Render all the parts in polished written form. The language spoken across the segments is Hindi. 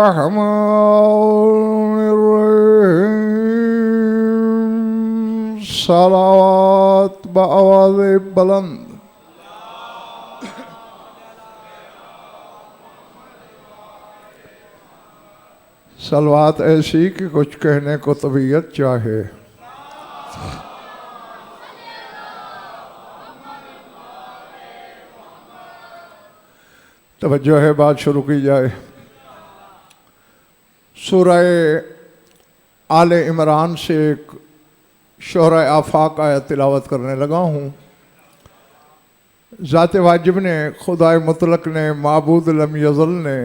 रहमानिर्रहीम। सलावत बआवाज़ बुलंद। सलवात ऐसी कि कुछ कहने को तबीयत चाहे। तवज्जो है, बात शुरू की जाए। सूरह आले इमरान से एक शोरा आफाक आयत तिलावत करने लगा हूँ। ज़ात वाजिब ने, खुदाए मुतलक ने, माबूद लम यज़ल ने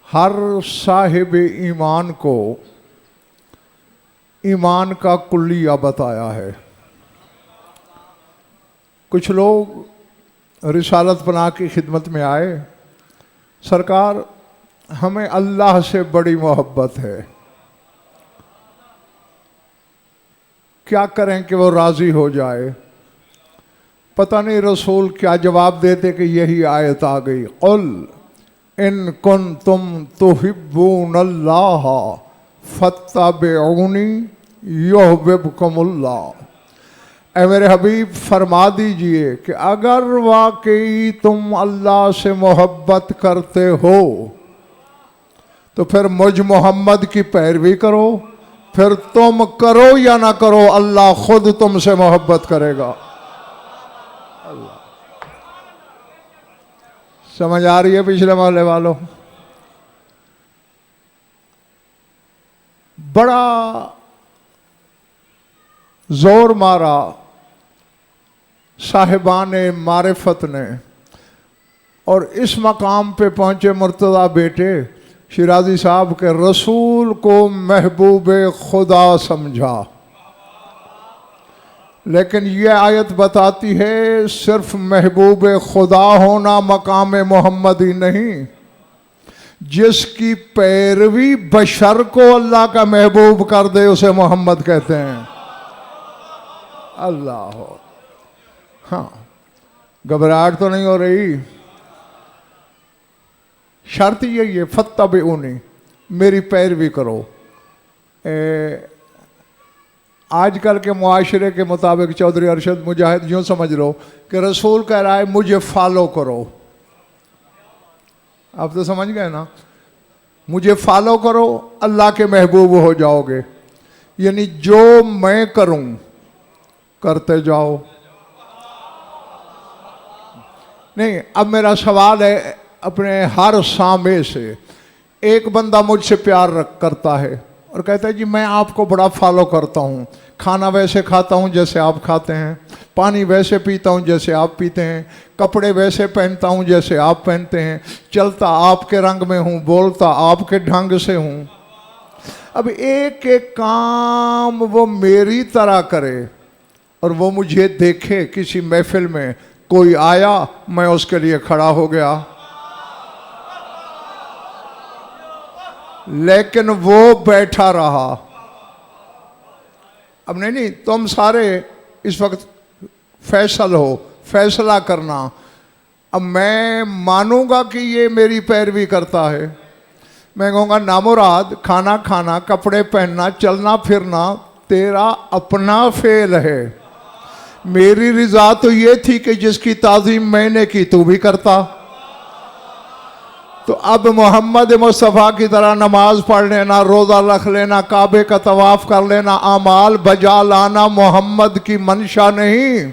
हर साहिब ईमान को ईमान का कुल्लिया बताया है। कुछ लोग रिसालत पनाह की खिदमत में आए, सरकार हमें अल्लाह से बड़ी मोहब्बत है, क्या करें कि वो राज़ी हो जाए। पता नहीं रसूल क्या जवाब देते कि यही आयत आ गई, क़ुल इन कुन्तुम तुहिब्बूनल्लाह फत्तबिऊनी युहब्बुकुमुल्लाह। ऐ मेरे हबीब फरमा दीजिए कि अगर वाकई तुम अल्लाह से मोहब्बत करते हो तो फिर मुझ मोहम्मद की पैरवी करो, फिर तुम करो या ना करो अल्लाह खुद तुमसे मोहब्बत करेगा। अल्लाह, समझ आ रही है पिछले मोहल्ले वालों? बड़ा जोर मारा साहिबान मारिफत ने और इस मकाम पे पहुंचे मुर्तज़ा बेटे शिराजी साहब के रसूल को महबूब खुदा समझा। लेकिन ये आयत बताती है सिर्फ महबूब खुदा होना मकाम मोहम्मदी नहीं, जिसकी पैरवी बशर को अल्लाह का महबूब कर दे उसे मोहम्मद कहते हैं। अल्लाह हो। हाँ, घबराहट तो नहीं हो रही? शर्त यही है, फत्तबिऊनी, मेरी पैरवी करो। आजकल के मुआशरे के मुताबिक चौधरी अरशद मुजाहिद यूँ समझ लो कि रसूल कह रहा है मुझे फॉलो करो। आप तो समझ गए ना, मुझे फॉलो करो अल्लाह के महबूब हो जाओगे। यानी जो मैं करूं करते जाओ। नहीं, अब मेरा सवाल है अपने हर सामे से, एक बंदा मुझसे प्यार करता है और कहता है जी मैं आपको बड़ा फॉलो करता हूँ, खाना वैसे खाता हूँ जैसे आप खाते हैं, पानी वैसे पीता हूँ जैसे आप पीते हैं, कपड़े वैसे पहनता हूँ जैसे आप पहनते हैं, चलता आपके रंग में हूँ, बोलता आपके ढंग से हूँ। अब एक एक काम वो मेरी तरह करे और वो मुझे देखे किसी महफिल में, कोई आया मैं उसके लिए खड़ा हो गया, लेकिन वो बैठा रहा। अब नहीं, तुम सारे इस वक्त फैसला करना। अब मैं मानूंगा कि ये मेरी पैरवी करता है, मैं कहूँगा नामुराद खाना खाना, कपड़े पहनना, चलना फिरना तेरा अपना फेल है। मेरी रिजा तो ये थी कि जिसकी ताज़ीम मैंने की तू भी करता। तो अब मोहम्मद मुस्तफ़ा की तरह नमाज पढ़ लेना, रोज़ा रख लेना, काबे का तवाफ़ कर लेना, आमाल बजा लाना मोहम्मद की मंशा नहीं।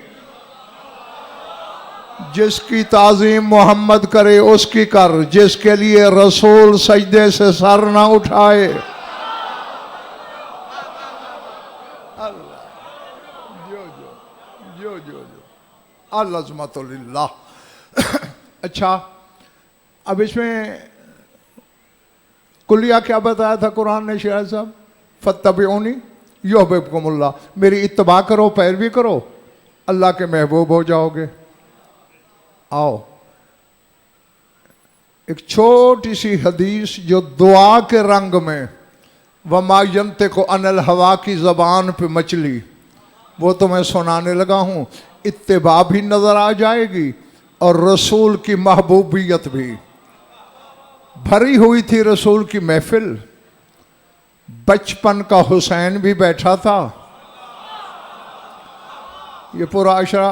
जिसकी ताज़ीम मोहम्मद करे उसकी कर, जिसके लिए रसूल सजदे से सर ना उठाए। अल्लाह। अच्छा, अब इसमें कुलिया क्या बताया था कुरान ने शिराज साहब? फत्तबिऊनी युहब्बुकुमुल्लाह, मेरी इत्तबा करो, पैरवी करो, अल्लाह के महबूब हो जाओगे। आओ एक छोटी सी हदीस जो दुआ के रंग में वमा यंतिकु अनिल हवा की ज़बान पे मचली, वो तो मैं सुनाने लगा हूँ। इत्तिबा भी नज़र आ जाएगी और रसूल की महबूबियत भी। भरी हुई थी रसूल की महफिल, बचपन का हुसैन भी बैठा था। ये पूरा अशरा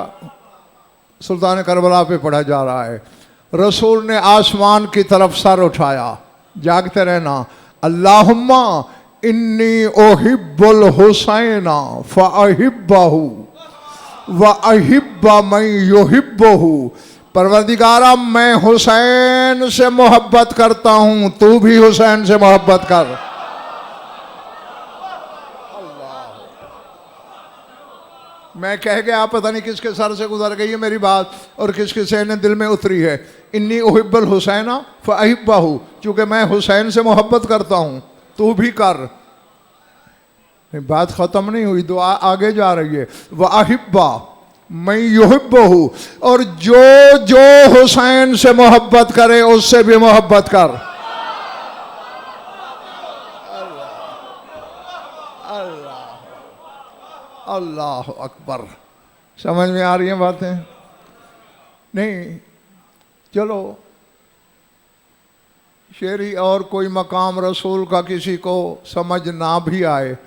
सुल्तान करबला पे पढ़ा जा रहा है। रसूल ने आसमान की तरफ सर उठाया, जागते रहना, अल्लाहुम्मा इन्नी ओहिब्बुल हुसैना फ़अहिब्बहु व अहिब्बा मन युहिब्बहु। परवरदिगारा मैं हुसैन से मोहब्बत करता हूँ, तू भी हुसैन से मोहब्बत कर। मैं कह गया, पता नहीं किसके सर से गुजर गई है मेरी बात और किसके सहने दिल में उतरी है। इन्नी उहिब्बुल हुसैना फ़अहिब्बहु, चूँकि मैं हुसैन से मोहब्बत करता हूँ, तू भी कर। बात ख़त्म नहीं हुई, दुआ आगे जा रही है। व अहिब्बा मैं युहिब्बहु, और जो जो हुसैन से मोहब्बत करे उससे भी मोहब्बत कर। अल्लाह अकबर। समझ में आ रही हैं बातें? नहीं, चलो शेरी और कोई मकाम रसूल का किसी को समझ ना भी आए,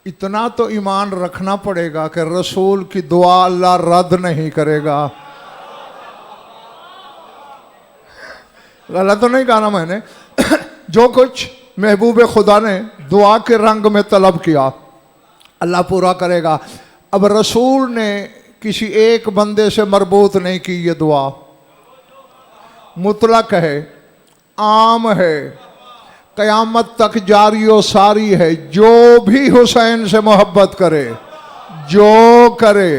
इतना तो ईमान रखना पड़ेगा कि रसूल की दुआ अल्लाह रद्द नहीं करेगा। गलत तो नहीं कहा ना मैंने? जो कुछ महबूब खुदा ने दुआ के रंग में तलब किया अल्लाह पूरा करेगा। अब रसूल ने किसी एक बंदे से मरबूत नहीं की, ये दुआ मुतलक है, आम है, क़यामत तक जारी और सारी है। जो भी हुसैन से मोहब्बत करे, जो करे।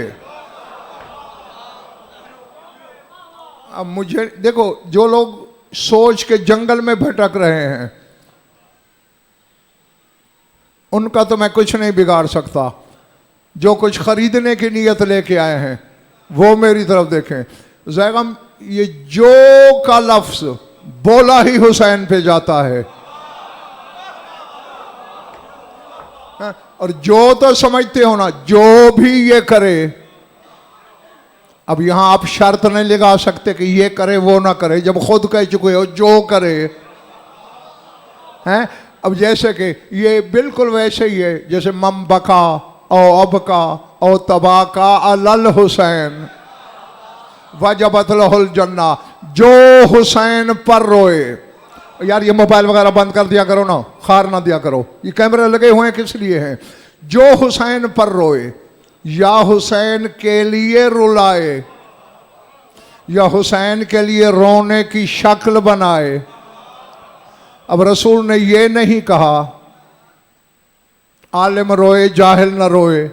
अब मुझे देखो, जो लोग सोच के जंगल में भटक रहे हैं उनका तो मैं कुछ नहीं बिगाड़ सकता। जो कुछ खरीदने की नीयत लेके आए हैं वो मेरी तरफ देखें। ज़ैगम, ये जो का लफ्ज़ बोला ही हुसैन पे जाता है, और जो तो समझते हो ना, जो भी ये करे। अब यहां आप शर्त नहीं लगा सकते कि ये करे वो ना करे, जब खुद कह चुके हो जो करे हैं। अब जैसे कि ये बिल्कुल वैसे ही है जैसे मम बका ओ अबका ओ तबाका अलल हुसैन वजबत लहुल जन्ना। जो हुसैन पर रोए। यार ये मोबाइल वगैरह बंद कर दिया करो ना, खार ना दिया करो, ये कैमरे लगे हुए हैं किस लिए हैं? जो हुसैन पर रोए या हुसैन के लिए रुलाए या हुसैन के लिए रोने की शक्ल बनाए। अब रसूल ने ये नहीं कहा आलिम रोए जाहिल न रोए,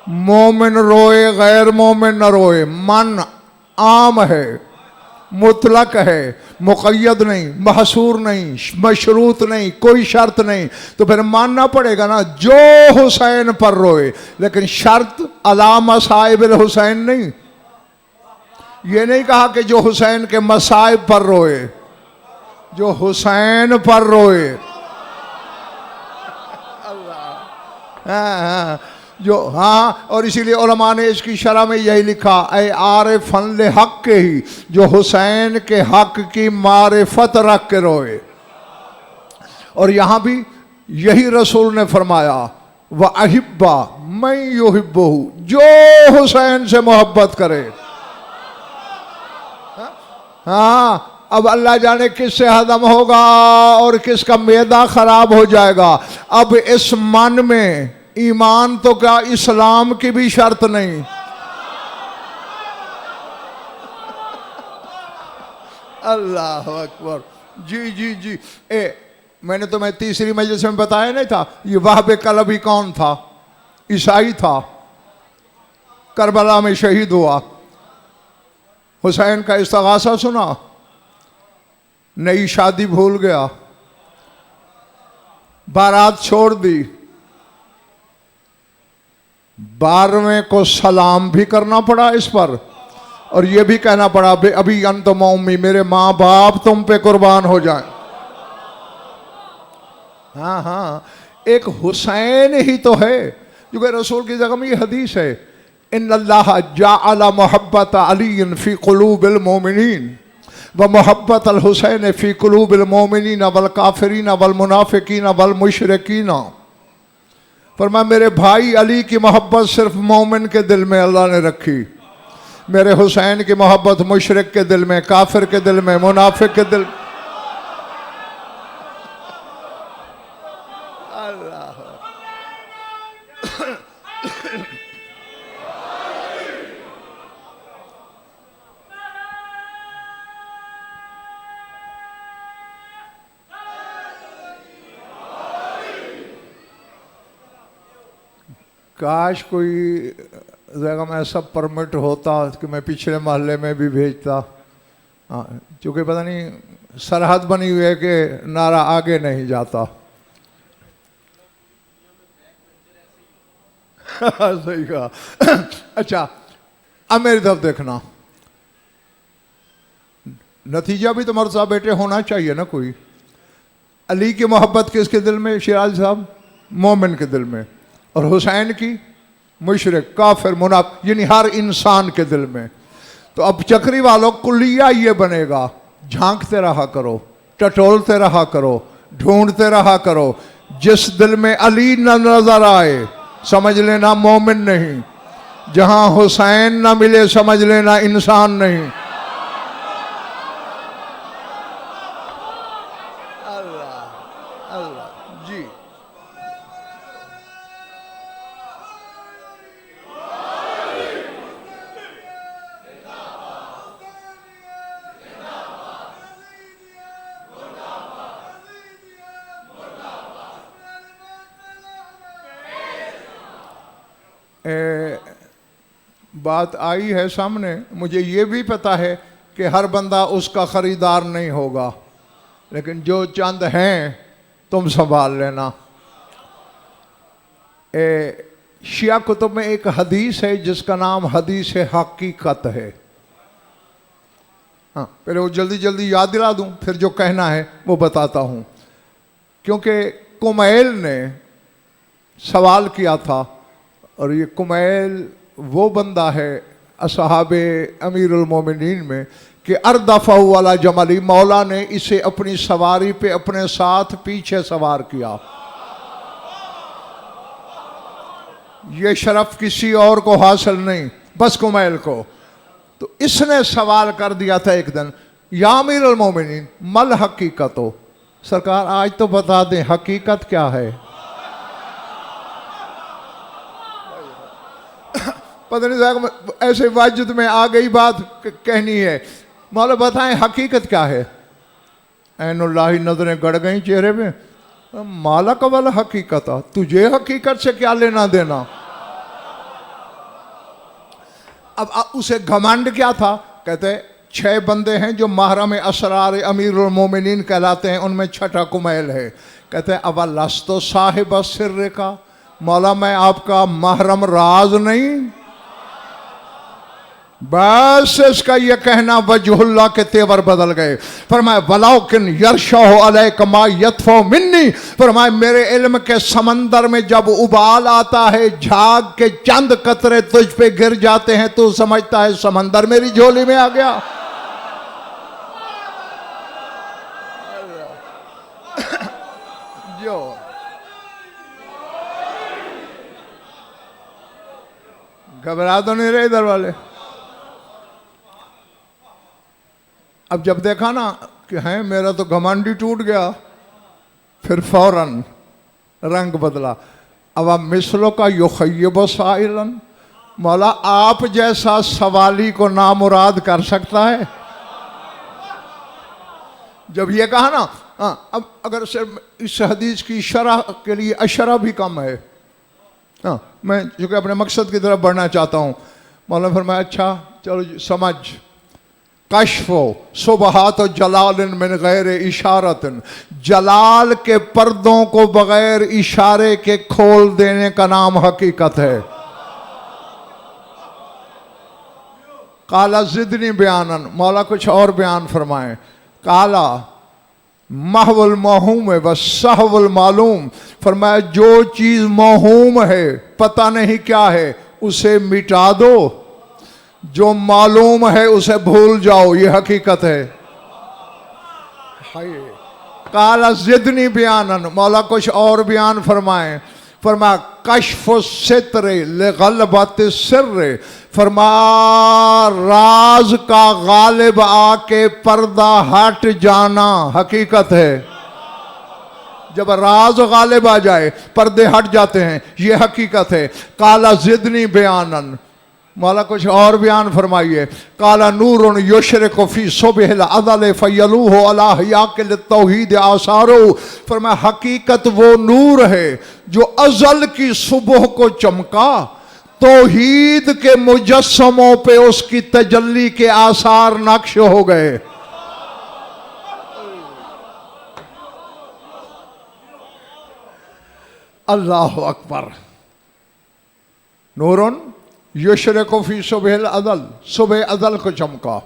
मोमिन रोए गैर मोमिन न रोए। मन आम है, मुतलक है, मुक़य्यद नहीं, महसूर नहीं, मशरूत नहीं, कोई शर्त नहीं। तो फिर मानना पड़ेगा ना जो हुसैन पर रोए, लेकिन शर्त अला मसाइबिल हुसैन नहीं। ये नहीं कहा कि जो हुसैन के मसाइब पर रोए, जो हुसैन पर रोए। हाँ, जो हाँ, और इसीलिए उलमा ने इसकी शरह में यही लिखा, ऐ आरिफन ले हक के ही, जो हुसैन के हक की मारिफत रख के रोए। और यहाँ भी यही रसूल ने फरमाया, व अहिब्बा मैं युहिब्बहु, जो हुसैन से मोहब्बत करे। हाँ, अब अल्लाह जाने किससे हजम होगा और किसका मैदा खराब हो जाएगा। अब इस मन में ईमान तो क्या इस्लाम की भी शर्त नहीं। अल्लाह अकबर। जी जी जी। मैंने तुम्हें तीसरी मजलिस में बताया नहीं था, ये वहाब कलबी कौन था? ईसाई था, करबला में शहीद हुआ। हुसैन का इस्तगासा सुना, नई शादी भूल गया, बारात छोड़ दी, 12वें को सलाम भी करना पड़ा इस पर, और यह भी कहना पड़ा अभी अंत मौमी, मेरे माँ बाप तुम पे कुर्बान हो जाए। हाँ हाँ, एक हुसैन ही तो है, क्योंकि रसूल की जगह में ये हदीस है, इन्नल्लाह जाअला मोहब्बत अली फी कुलूबिल मोमिनीन व मोहब्बत अल हुसैन फ़ी कुलूबिल मोमिनीन वल काफिरीन वल मुनाफिकीन वल मुशरिकीन। फरमाया मेरे भाई अली की मोहब्बत सिर्फ मोमिन के दिल में अल्लाह ने रखी, मेरे हुसैन की मोहब्बत मुशरिक के दिल में, काफिर के दिल में, मुनाफिक के दिल। काश कोई जगह में ऐसा परमिट होता कि मैं पिछले मोहल्ले में भी भेजता। हाँ, क्योंकि पता नहीं सरहद बनी हुई है कि नारा आगे नहीं जाता। सही कहा। अच्छा, अब मेरी तरफ देखना, नतीजा भी तो मर्जा बेटे होना चाहिए ना कोई। अली की मोहब्बत किसके दिल में शिराज साहब? मोमिन के दिल में। और हुसैन की मुशरिक, काफिर, मुनाफ, यानी हर इंसान के दिल में। तो अब चक्री वालों कुलिया ये बनेगा, झांकते रहा करो, टटोलते रहा करो, ढूंढते रहा करो। जिस दिल में अली न नजर आए समझ लेना मोमिन नहीं, जहां हुसैन न मिले समझ लेना इंसान नहीं। अल्लाह अल्लाह जी। बात आई है सामने, मुझे ये भी पता है कि हर बंदा उसका ख़रीदार नहीं होगा, लेकिन जो चंद हैं तुम संभाल लेना। शिया कुतुब में एक हदीस है जिसका नाम हदीस हकीकत है। हाँ, पहले वो जल्दी जल्दी याद दिला दूँ, फिर जो कहना है वो बताता हूँ। क्योंकि कुमैल ने सवाल किया था, और ये कुमैल वो बंदा है असहाबे अमीरुल मोमिनीन में कि अर्दफ़ा वाला जमली, मौला ने इसे अपनी सवारी पे अपने साथ पीछे सवार किया। ये शरफ किसी और को हासिल नहीं, बस कुमैल को। तो इसने सवाल कर दिया था एक दिन, या अमीरुल मोमिनीन मल हकीकत हो, सरकार आज तो बता दें हकीकत क्या है। पता नहीं ऐसे वाजिद में आ गई बात कहनी है, मौला बताएं हकीकत क्या है। ऐनुल्लाही नजरें गड़ गई चेहरे में, माला कवल हकीकत, तुझे हकीकत से क्या लेना देना। अब उसे घमंड क्या था? कहते 6 बंदे हैं जो महरम असरार अमीरुल मोमिनीन कहलाते हैं, उनमें छठा कुमैल है। कहते हैं अब लस्तो साहिब सिर्र का, मौला मैं आपका महरम राज नहीं। बस इसका यह कहना वजहुल्लाह के तेवर बदल गए। फरमाया वलाकिन यरशाहु अलैका मा यतफो मिन्नी, फरमाया मेरे इल्म के समंदर में जब उबाल आता है, झाग के चंद कतरे तुझ पे गिर जाते हैं, तो समझता है समंदर मेरी झोली में आ गया। जो घबरा तो नहीं रहे इधर वाले। अब जब देखा ना कि हैं मेरा तो घमंडी टूट गया, फिर फौरन रंग बदला। अब आप मिसलों का युखय्यब साइलन, मौला आप जैसा सवाली को नामुराद कर सकता है। जब ये कहा ना, हाँ, अब अगर सिर्फ इस हदीस की शरह के लिए अशरा भी कम है। हाँ, मैं जो कि अपने मकसद की तरफ बढ़ना चाहता हूँ। मौलाना फरमाया अच्छा चलो समझ, कश्फो सुबहात जलाल मिन गैर इशारतन, जलाल के पर्दों को बगैर इशारे के खोल देने का नाम हकीकत है। काला जिदनी बयानन, मौला कुछ और बयान फरमाए। काला महवल मौहूम है बस सहवल मालूम, फरमाया जो चीज मौहूम है पता नहीं क्या है उसे मिटा दो, जो मालूम है उसे भूल जाओ, ये हकीकत है। हाय काला जिदनी बयानन, मौला कुछ और बयान फरमाए। फरमा कश्फ सित्र लगलबत सिर्र, फरमा राज का गालिब आके पर्दा हट जाना हकीकत है। जब राज गालिब आ जाए पर्दे हट जाते हैं, ये हकीकत है। काला जिदनी बयानन, मौला कुछ और बयान फरमाइए। काला नूरुन युशरिकु फी सुबहिल अदल फयलूहु अला हियाकिल तौहीद आसारो, फरमाया हकीकत वो नूर है जो अजल की सुबह को चमका, तौहीद के मुजस्समों पे उसकी तजल्ली के आसार नक्श हो गए। अल्लाह अकबर। नूरुन युशरिकु फी सुबहिल अदल, सुबह अदल को चमका।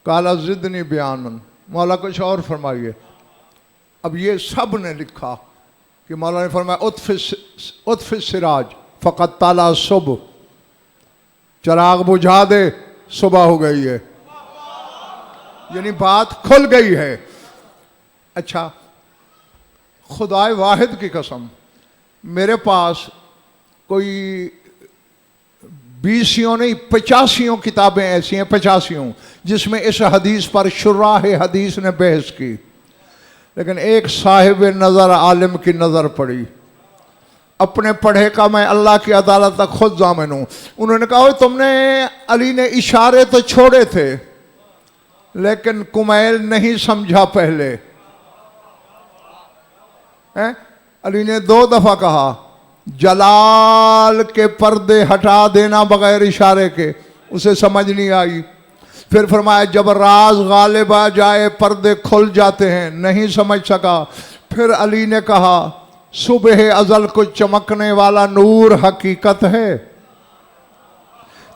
काला जिदनी बयानन, मौला कुछ और फरमाइए। अब ये सब ने लिखा कि मौला ने फरमाया उतफिस सिराज फ़क़त ताला सुबह, चिराग बुझा दे सुबह हो गई है, यानी बात खुल गई है। अच्छा, खुदाए वाहिद की कसम, मेरे पास कोई 20 नहीं 85 किताबें ऐसी हैं, 85, जिसमें इस हदीस पर शुराह हदीस ने बहस की, लेकिन एक साहिब नज़र आलिम की नज़र पड़ी। अपने पढ़े का मैं अल्लाह की अदालत तक खुद जामिन हूँ। उन्होंने कहा तुमने अली ने इशारे तो छोड़े थे, लेकिन कुमैल नहीं समझा पहले। अली ने 2 दफ़ा कहा जलाल के पर्दे हटा देना बगैर इशारे के, उसे समझ नहीं आई। फिर फरमाया जब राज गालिब आ जाए पर्दे खुल जाते हैं, नहीं समझ सका। फिर अली ने कहा सुबह अजल को चमकने वाला नूर हकीकत है,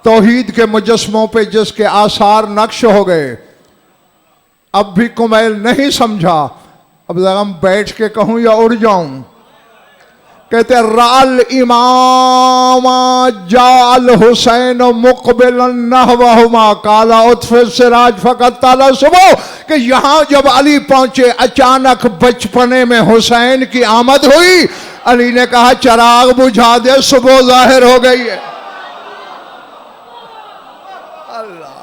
तौहीद के मुजस्मों पे जिसके आसार नक्श हो गए। अब भी कुमैल नहीं समझा। अब हम बैठ के कहूं या उड़ जाऊं? कहते राल इमाम जाल हुसैन मुकबिलन नहवहुमा काला उतफे सिराज फ़क़त ताला सुबह, कि यहां जब अली पहुंचे अचानक बचपने में हुसैन की आमद हुई। अली ने कहा चिराग बुझा दे सुबह जाहिर हो गई है। अल्लाह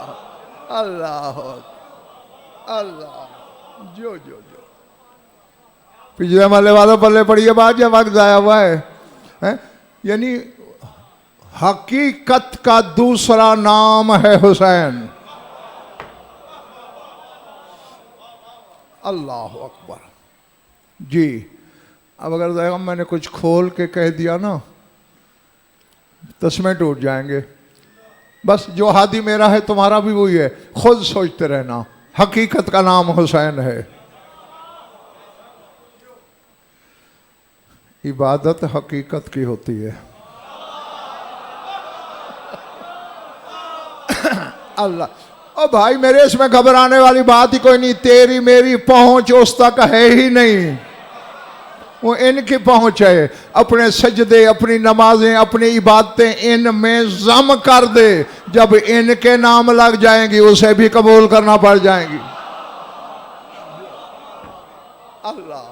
अल्लाह अल्लाह, जो जो जो पिछले मरले वालों पल्ले पड़िए बात, जब वक्त आया हुआ है? यानी हकीकत का दूसरा नाम है हुसैन। अल्लाह अकबर जी। अब अगर मैंने कुछ खोल के कह दिया ना, तस्मे टूट जाएंगे। बस जो हादी मेरा है तुम्हारा भी वही है, खुद सोचते रहना। हकीकत का नाम हुसैन है। इबादत हकीकत की होती है। अल्लाह। ओ भाई मेरे, इसमें घबराने वाली बात ही कोई नहीं। तेरी मेरी पहुंच उस तक है ही नहीं, वो इनकी पहुंच है। अपने सजदे, अपनी नमाजें, अपनी इबादतें इनमें जम कर दे। जब इनके नाम लग जाएंगी उसे भी कबूल करना पड़ जाएंगी। अल्लाह,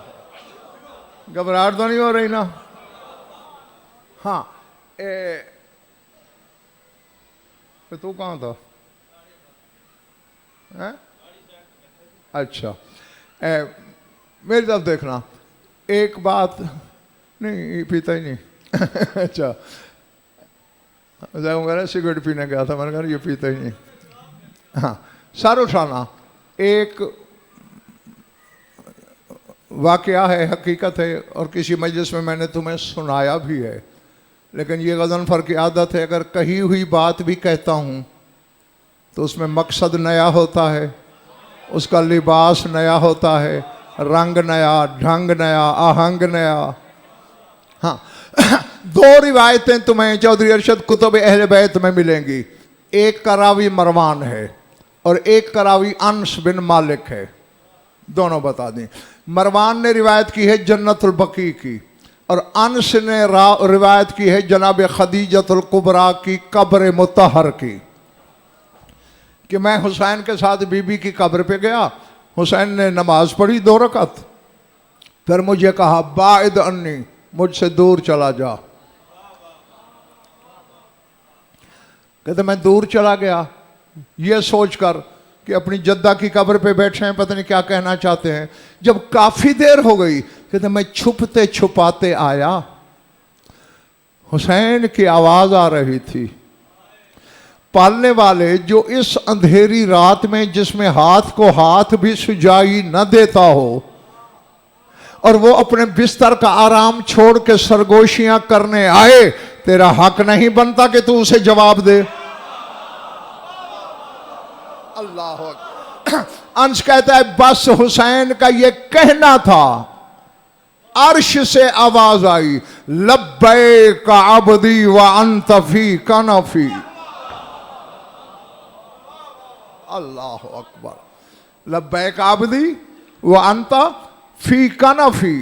घबराहट तो नहीं हो रही ना? हाँ, तू कहाँ था? अच्छा, मेरी तरफ देखना। एक बात नहीं, पीता ही नहीं। अच्छा, वगैरह सिगरेट पीने गया था, मैंने कहा ये पीता ही नहीं। हाँ, सर उठाना एक वाकया है, हकीकत है, और किसी मजलिस में मैंने तुम्हें सुनाया भी है। लेकिन ये गज़नफ़र की आदत है, अगर कही हुई बात भी कहता हूँ तो उसमें मकसद नया होता है, उसका लिबास नया होता है, रंग नया, ढंग नया, आहंग नया। हाँ, 2 रिवायतें तुम्हें चौधरी अरशद कुतुब अहले बैत में मिलेंगी। एक का रावी मरवान है और एक का रावी अनस बिन मालिक है। दोनों बता दें। मरवान ने रिवायत की है जन्नतुल बकी की, और अनस ने रिवायत की है जनाब खदीजतुल कुबरा की कब्र मुतहर की, कि मैं हुसैन के साथ बीबी की कब्र पे गया हुसैन ने नमाज पढ़ी 2 रकात, फिर मुझे कहा बाइद अन्नी, मुझसे दूर चला जा। कहते मैं दूर चला गया ये सोचकर कि अपनी जद्दा की कब्र पे बैठे हैं, पता नहीं क्या कहना चाहते हैं। जब काफी देर हो गई, कहते मैं छुपते छुपाते आया, हुसैन की आवाज आ रही थी। पालने वाले जो इस अंधेरी रात में जिसमें हाथ को हाथ भी सुझाई न देता हो और वो अपने बिस्तर का आराम छोड़ के सरगोशियां करने आए, तेरा हक नहीं बनता कि तू उसे जवाब दे। अल्लाह। अंश कहता है बस हुसैन का ये कहना था, अर्श से आवाज आई लब्बैक अब्दी व अंत फी कनफी। अल्लाह अकबर। लब्बैक अब्दी व अंत फी कनफी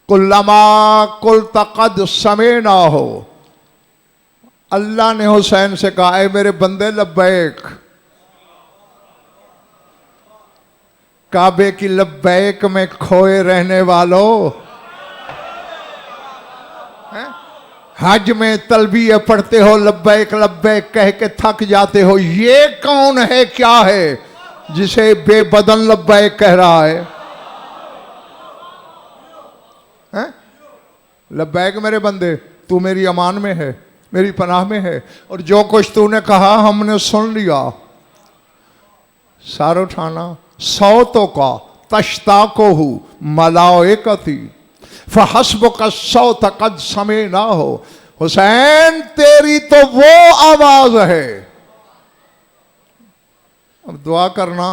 कुल्लमा कुल्त क़द समेना हो। अल्लाह ने हुसैन से कहा ऐ मेरे बंदे लब्बैक, काबे की लब्बैक में खोए रहने वालों, हज में तलबिये पढ़ते हो लब्बैक लब्बैक कह के थक जाते हो, ये कौन है क्या है जिसे बेबदन लब्बैक कह रहा है? लब्बैक मेरे बंदे, तू मेरी अमान में है, मेरी पनाह में है, और जो कुछ तूने कहा हमने सुन लिया। सारो ठाना सौतों का तश्ता को हूँ मलाइकती फहस्ब का सौत कद समय ना हो। हुसैन तेरी तो वो आवाज है, अब दुआ करना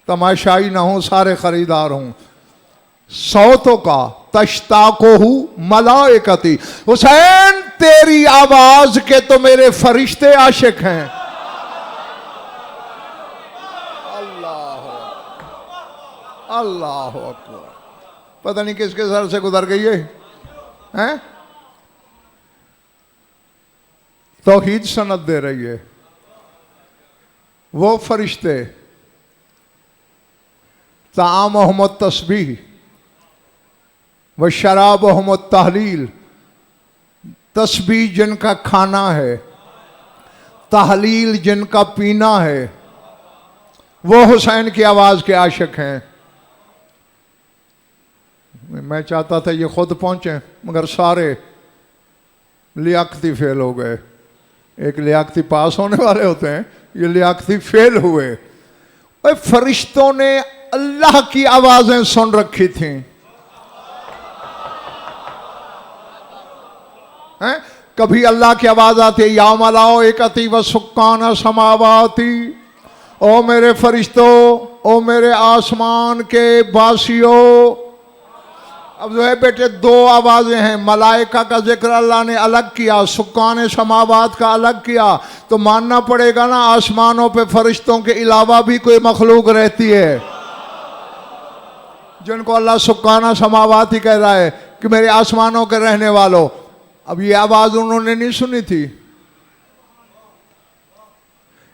तमाशाई ना हो, सारे खरीदार हूं। सौतों का तश्ता को हूँ मलाइकती, हुसैन तेरी आवाज के तो मेरे फरिश्ते आशिक हैं। अल्लाह अकबर। पता नहीं किसके सर से गुजर गई है, हैं? तौहीद सनद दे रही है। वो फरिश्ते ताम अहमद तस्बीह व शराब अहमद तहलील, तस्बीह जिनका खाना है, तहलील जिनका पीना है, वो हुसैन की आवाज के आशिक हैं। मैं चाहता था ये खुद पहुंचे, मगर सारे लियाकती फेल हो गए। एक लियाकती पास होने वाले होते हैं, ये लियाकती फेल हुए। और फरिश्तों ने अल्लाह की आवाजें सुन रखी थी, हैं? कभी अल्लाह की आवाज आती है या मलाओ एक अति व सुक्काना समावाती, ओ मेरे फरिश्तों, ओ मेरे आसमान के बासियों। अब जो है बेटे दो आवाजें हैं, मलाइका का जिक्र अल्लाह ने अलग किया, सुक्कान समावात का अलग किया, तो मानना पड़ेगा ना आसमानों पे फरिश्तों के अलावा भी कोई मखलूक रहती है जिनको अल्लाह सुक्काना समावात ही कह रहा है कि मेरे आसमानों के रहने वालों। अब ये आवाज उन्होंने नहीं सुनी थी।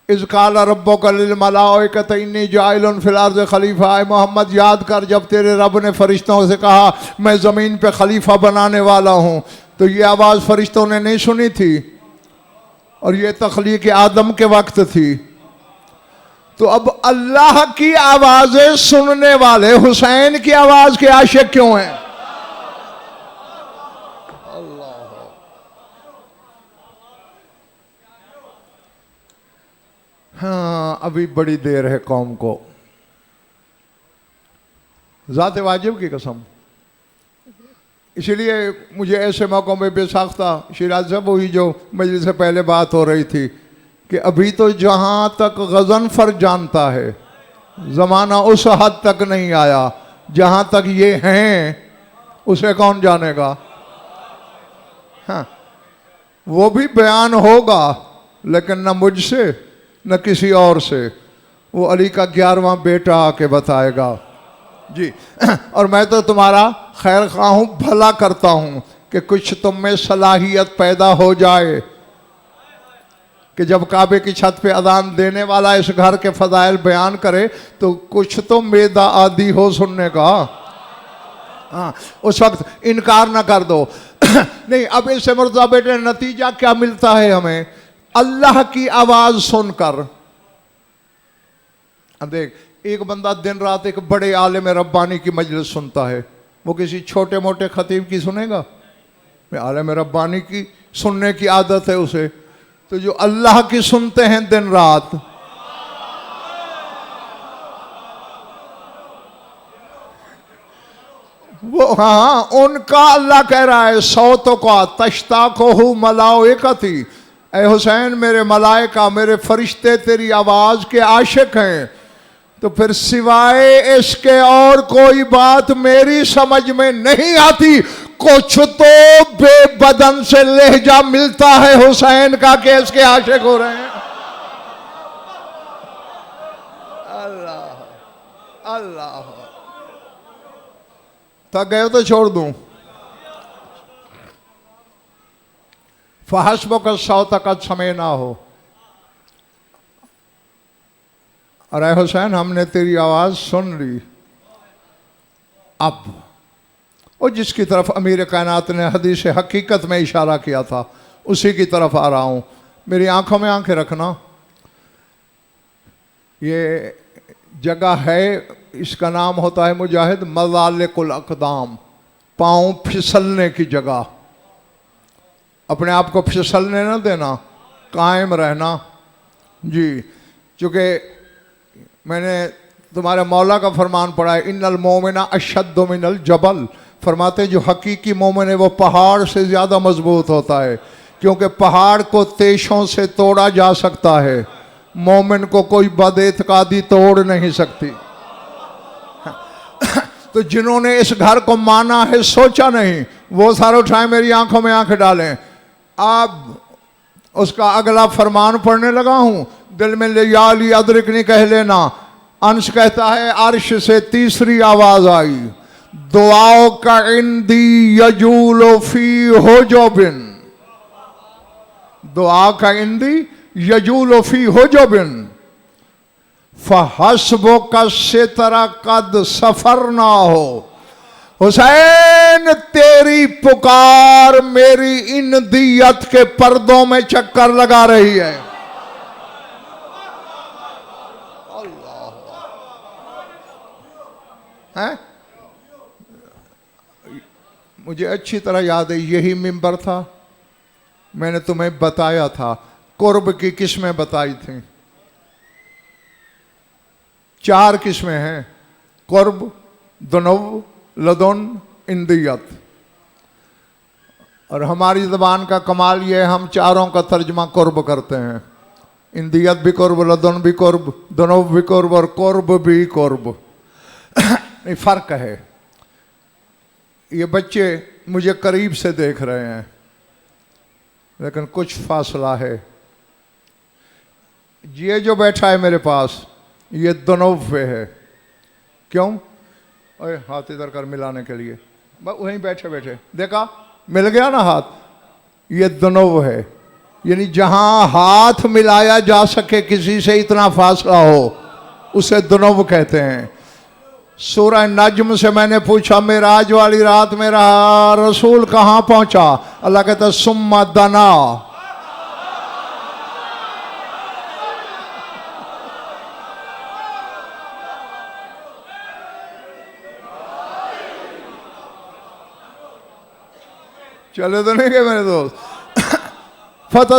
इज़काल रब्बुका लिल मलाइकति इन्नी जाइलुन फिल अर्ज़ि खलीफा। मोहम्मद याद कर जब तेरे रब ने फरिश्तों से कहा मैं ज़मीन पे खलीफा बनाने वाला हूँ, तो ये आवाज़ फरिश्तों ने नहीं सुनी थी, और ये तख्लीक़ आदम के वक्त थी। तो अब अल्लाह की आवाज़ें सुनने वाले हुसैन की आवाज़ के आशिक क्यों हैं? हाँ, अभी बड़ी देर है कौम को। ज़ात वाजिब की कसम, इसलिए मुझे ऐसे मौक़ों में बेसाख्ता शिराज साहब हुई जो मजलिस से पहले बात हो रही थी कि अभी तो जहाँ तक गज़नफ़र जानता है, ज़माना उस हद तक नहीं आया जहाँ तक ये हैं, उसे कौन जानेगा? हाँ, वो भी बयान होगा लेकिन न मुझसे न किसी और से, वो अली का 11वां बेटा आके बताएगा जी। और मैं तो तुम्हारा खैर ख्वाह हूँ, भला करता हूँ कि कुछ तुम में सलाहियत पैदा हो जाए कि जब काबे की छत पे अजान देने वाला इस घर के फजाइल बयान करे तो कुछ तो मेदा आदि हो सुनने का। हाँ, उस वक्त इनकार ना कर दो। नहीं, अब इससे मुर्जा बेटे नतीजा क्या मिलता है हमें? अल्लाह की आवाज सुनकर। अब देख, एक बंदा दिन रात एक बड़े आलिम रब्बानी की मजलिस सुनता है, वो किसी छोटे मोटे खतीब की सुनेगा? आलिम रब्बानी की सुनने की आदत है उसे। तो जो अल्लाह की सुनते हैं दिन रात, वो हाँ, उनका अल्लाह कह रहा है सौतों का तश्ता को हूँ मलाइकती, ऐ हुसैन मेरे मलाइका मेरे फरिश्ते तेरी आवाज के आशिक हैं। तो फिर सिवाय इसके और कोई बात मेरी समझ में नहीं आती। कुछ तो बेबदन से लहजा मिलता है हुसैन का कि इसके आशिक हो रहे हैं। अल्लाह अल्लाह, थक गए तो छोड़ दूं। फहस्बो का सौता का समय ना हो। अरे हुसैन, हमने तेरी आवाज सुन ली। अब और जिसकी तरफ अमीर कायनात ने हदीस हकीकत में इशारा किया था उसी की तरफ आ रहा हूं। मेरी आंखों में आंखें रखना। ये जगह है, इसका नाम होता है मुजाहिद मज़ालिकुल अक़दाम, पाँव फिसलने की जगह। अपने आप को फिसलने ना देना, कायम रहना जी। चूँकि मैंने तुम्हारे मौला का फरमान पढ़ा है, इन्नल मोमिना अशद्दु मिनल जबल। फरमाते जो हकीकी मोमिन है वो पहाड़ से ज़्यादा मजबूत होता है, क्योंकि पहाड़ को तेशों से तोड़ा जा सकता है, मोमिन को कोई बदएतकादी तोड़ नहीं सकती। तो जिन्होंने इस घर को माना है, सोचा नहीं, वो सारे उठाए मेरी आंखों में आंखें डालें। अब उसका अगला फरमान पढ़ने लगा हूं, दिल में ले याली अदरिकनी कह लेना। अंश कहता है अर्श से तीसरी आवाज आई, दुआओं का इंदी यजूलो फी हो जो बिन, दुआ का इंदी यजूलो फी हो जो बिन, फहस्बो का सितरा कद सफर ना हो। हुसैन तेरी पुकार मेरी इन दियत के पर्दों में चक्कर लगा रही है। हैं? मुझे अच्छी तरह याद है, यही मिंबर था, मैंने तुम्हें बताया था कुर्ब की किस्में बताई थी। 4 किस्में हैं, कुर्ब, दुनव, लदुन, इंदियत। और हमारी ज़बान का कमाल ये है, हम चारों का तर्जमा कुर्ब करते हैं। इंदियत भी कुर्ब, लदुन भी कुर्ब, दुनव भी कुर्ब और कुर्ब भी कुर्ब। नहीं, फ़र्क है। ये बच्चे मुझे करीब से देख रहे हैं, लेकिन कुछ फासला है। ये जो बैठा है मेरे पास, ये दुनव पे है। क्यों? अरे हाथ इधर कर मिलाने के लिए, वहीं बैठे बैठे देखा, मिल गया ना हाथ। ये दुनव है, यानी जहां हाथ मिलाया जा सके किसी से, इतना फासला हो, उसे दुनव कहते हैं। सूरह नज्म से मैंने पूछा, मेराज वाली रात मेरा रसूल कहाँ पहुंचा? अल्लाह कहता सुम्मा दना, चले तो नहीं गए मेरे दोस्त। फतह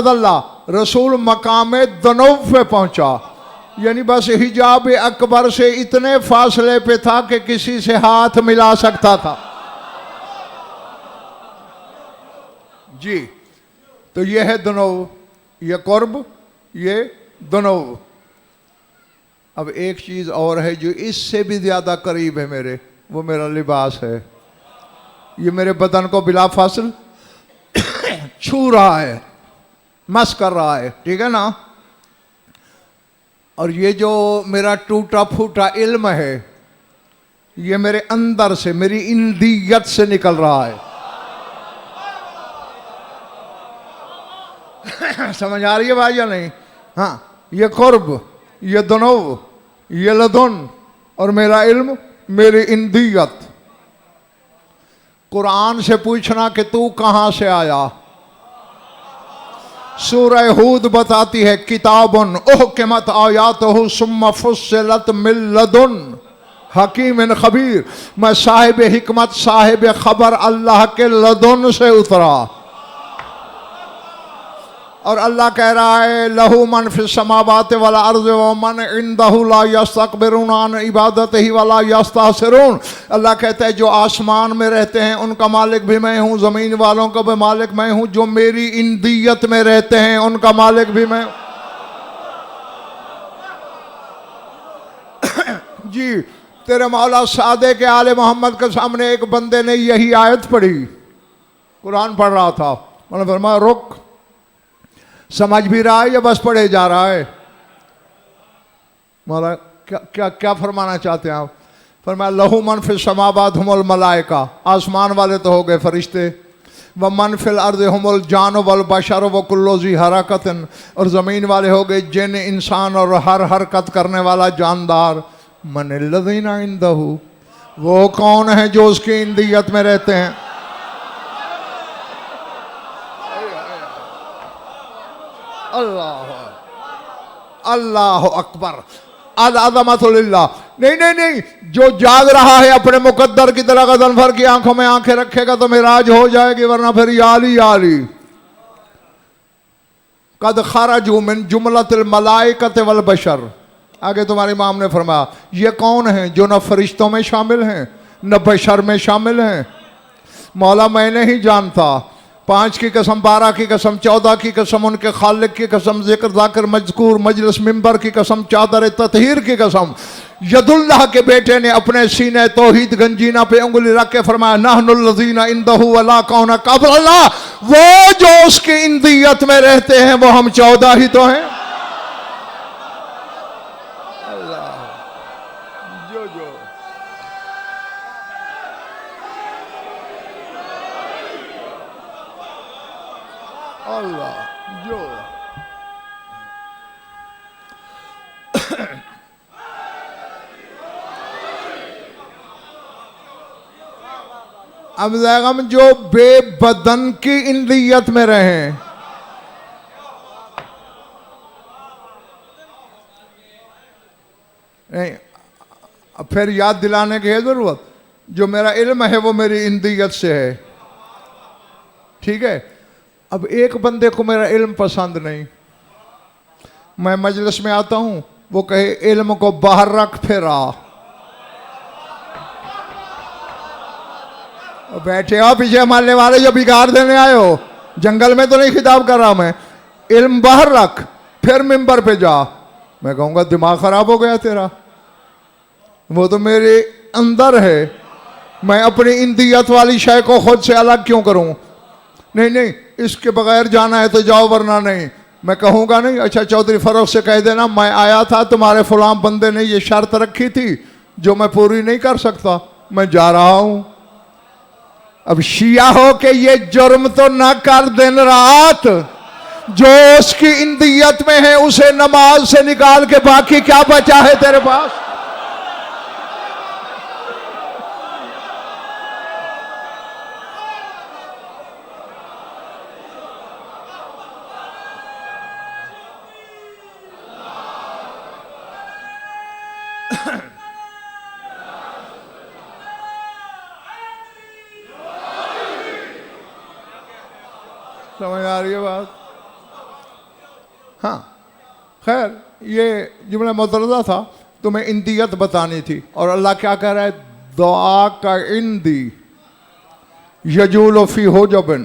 रसूल मकाम दनव पे पहुंचा, यानी बस हिजाब अकबर से इतने फासले पे था कि किसी से हाथ मिला सकता था जी। तो ये है दुनव, ये कुर्ब, ये दुनव। अब एक चीज और है जो इससे भी ज्यादा करीब है मेरे, वो मेरा लिबास है। ये मेरे बदन को बिला फासिल छू रहा है, मस कर रहा है, ठीक है ना। और ये जो मेरा टूटा फूटा इल्म है, ये मेरे अंदर से, मेरी इंदियत से निकल रहा है। समझ आ रही है भाई या नहीं? हाँ, ये कुर्ब, ये दुनूव, ये लदुन और मेरा इल्म, मेरी इंदियत। कुरान से पूछना कि तू कहां से आया। सूरह हूद बताती है किताबुन उहकिमत आयातुहु सुम्मा फुस्सिलत मिन लदुन हकीम खबीर। मैं साहिब हिकमत साहिब खबर अल्लाह के लदुन से उतरा। और अल्लाह कह रहा है लहू मन फिस समावाति वल अर्ज़ व मन इंदहु ला यस्तकबिरून अन इबादतिही वला यस्तहसिरून। अल्लाह कहता है जो आसमान में रहते हैं उनका मालिक भी मैं हूँ, ज़मीन वालों का भी मालिक मैं हूँ, जो मेरी इंदियत में रहते हैं उनका मालिक भी मैं। जी, तेरे मौला सादे के आले मोहम्मद के सामने एक बंदे ने यही आयत पढ़ी, कुरान पढ़ रहा था। मैंने फरमाया रुक, समझ भी रहा है या बस पढ़े जा रहा है? मौला क्या क्या क्या फरमाना चाहते हैं आप? फरमाया लहू मन फिल समावात हुमुल मलाइका, आसमान वाले तो हो गए फरिश्ते, व मन फिल अर्द हुमुल जान वल बशर व कुल्लु ज़ी हरकतन, और ज़मीन वाले हो गए जिन, इंसान और हर हरकत करने वाला जानदार। मन लज़ीना इंदहु, वो कौन है जो उसकी इंदियत में रहते हैं। अल्लाह अल्लाह अकबर, अल अज़मतुल्लाह। नहीं नहीं नहीं, जो जाग रहा है अपने मुकद्दर की तरह गदन भर की आंखों में आंखें रखेगा तो मेराज हो जाएगी, वरना फिर याली याली। कद खरजू मिन जुमलतिल मलाइकति वल बशर। आगे तुम्हारे इमाम ने फरमाया ये कौन है जो न फरिश्तों में शामिल हैं न बशर में शामिल हैं। मौला मैं नहीं जानता, 5 की कसम, 12 की कसम, 14 की कसम, उनके खालिक की कसम, जिक्र जाकर मजकूर मजलिस मिंबर की कसम, चादर ततहीर की कसम। यदुल्लाह के बेटे ने अपने सीने तौहीद गंजीना पे उंगली रख के फरमाया नहनुल लज़ीना इंदहु वला कौन क़ब्लना, वो जो उसकी इंदियत में रहते हैं वो हम 14 ही तो हैं। अल्लाह जो अब हम जो बेबदन की इंदियत में रहे, नहीं अब फिर याद दिलाने की है जरूरत, जो मेरा इल्म है वो मेरी इंदियत से है, ठीक है। अब एक बंदे को मेरा इल्म पसंद नहीं, मैं मजलिस में आता हूं, वो कहे इल्म को बाहर रख फिर आ। बैठे हो पीछे मारने वाले जो बिगाड़ देने आए हो, जंगल में तो नहीं खिताब कर रहा मैं, इल्म बाहर रख फिर मिंबर पे जा। मैं कहूंगा दिमाग खराब हो गया तेरा, वो तो मेरे अंदर है, मैं अपनी इंदियत वाली शय को खुद से अलग क्यों करूं। नहीं नहीं, इसके बगैर जाना है तो जाओ वरना नहीं। मैं कहूँगा नहीं, अच्छा चौधरी फरोख से कह देना मैं आया था, तुम्हारे फलां बंदे ने ये शर्त रखी थी जो मैं पूरी नहीं कर सकता, मैं जा रहा हूँ। अब शिया हो के ये जुर्म तो ना कर दिन रात, जो उसकी इंदियत में है उसे नमाज से निकाल के बाकी क्या बचा है तेरे पास। समझ आ रही है बात? हाँ खैर, ये जुमला मुतरदा था, तुम्हें इंदियत बतानी थी। और अल्लाह क्या कह रहा है, दुआ का इंदी यजूल फी हुजबन,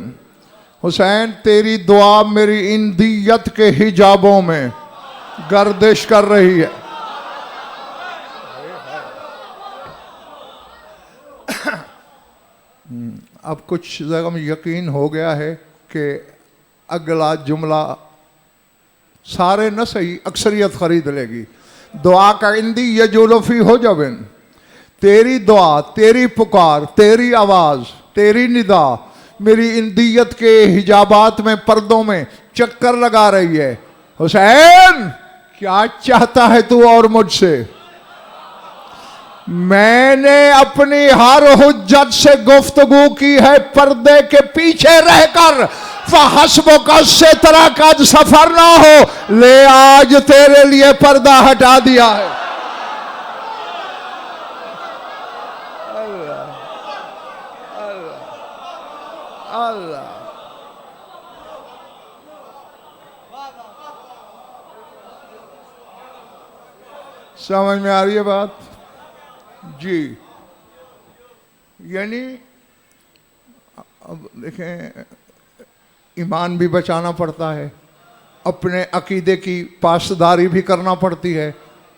हुसैन तेरी दुआ मेरी इंदियत के हिजाबों में गर्दिश कर रही है। अब कुछ जगह में यकीन हो गया है कि अगला जुमला सारे न सही अक्सरियत खरीद लेगी। दुआ का इंदी यजुलफी हो जबिन, तेरी दुआ, तेरी पुकार, तेरी आवाज़, तेरी निदा मेरी इंदियत के हिजाबात में, पर्दों में चक्कर लगा रही है। हुसैन क्या चाहता है तू और मुझसे? मैंने अपनी हर हुज्जत से गुफ्तगू की है पर्दे के पीछे रहकर। फहस्बुका सितरा कद सफर ना हो, ले आज तेरे लिए पर्दा हटा दिया है। अल्लाह अल्लाह अल्लाह। समझ में आ रही है बात जी? यानी अब देखें, ईमान भी बचाना पड़ता है, अपने अकीदे की पासदारी भी करना पड़ती है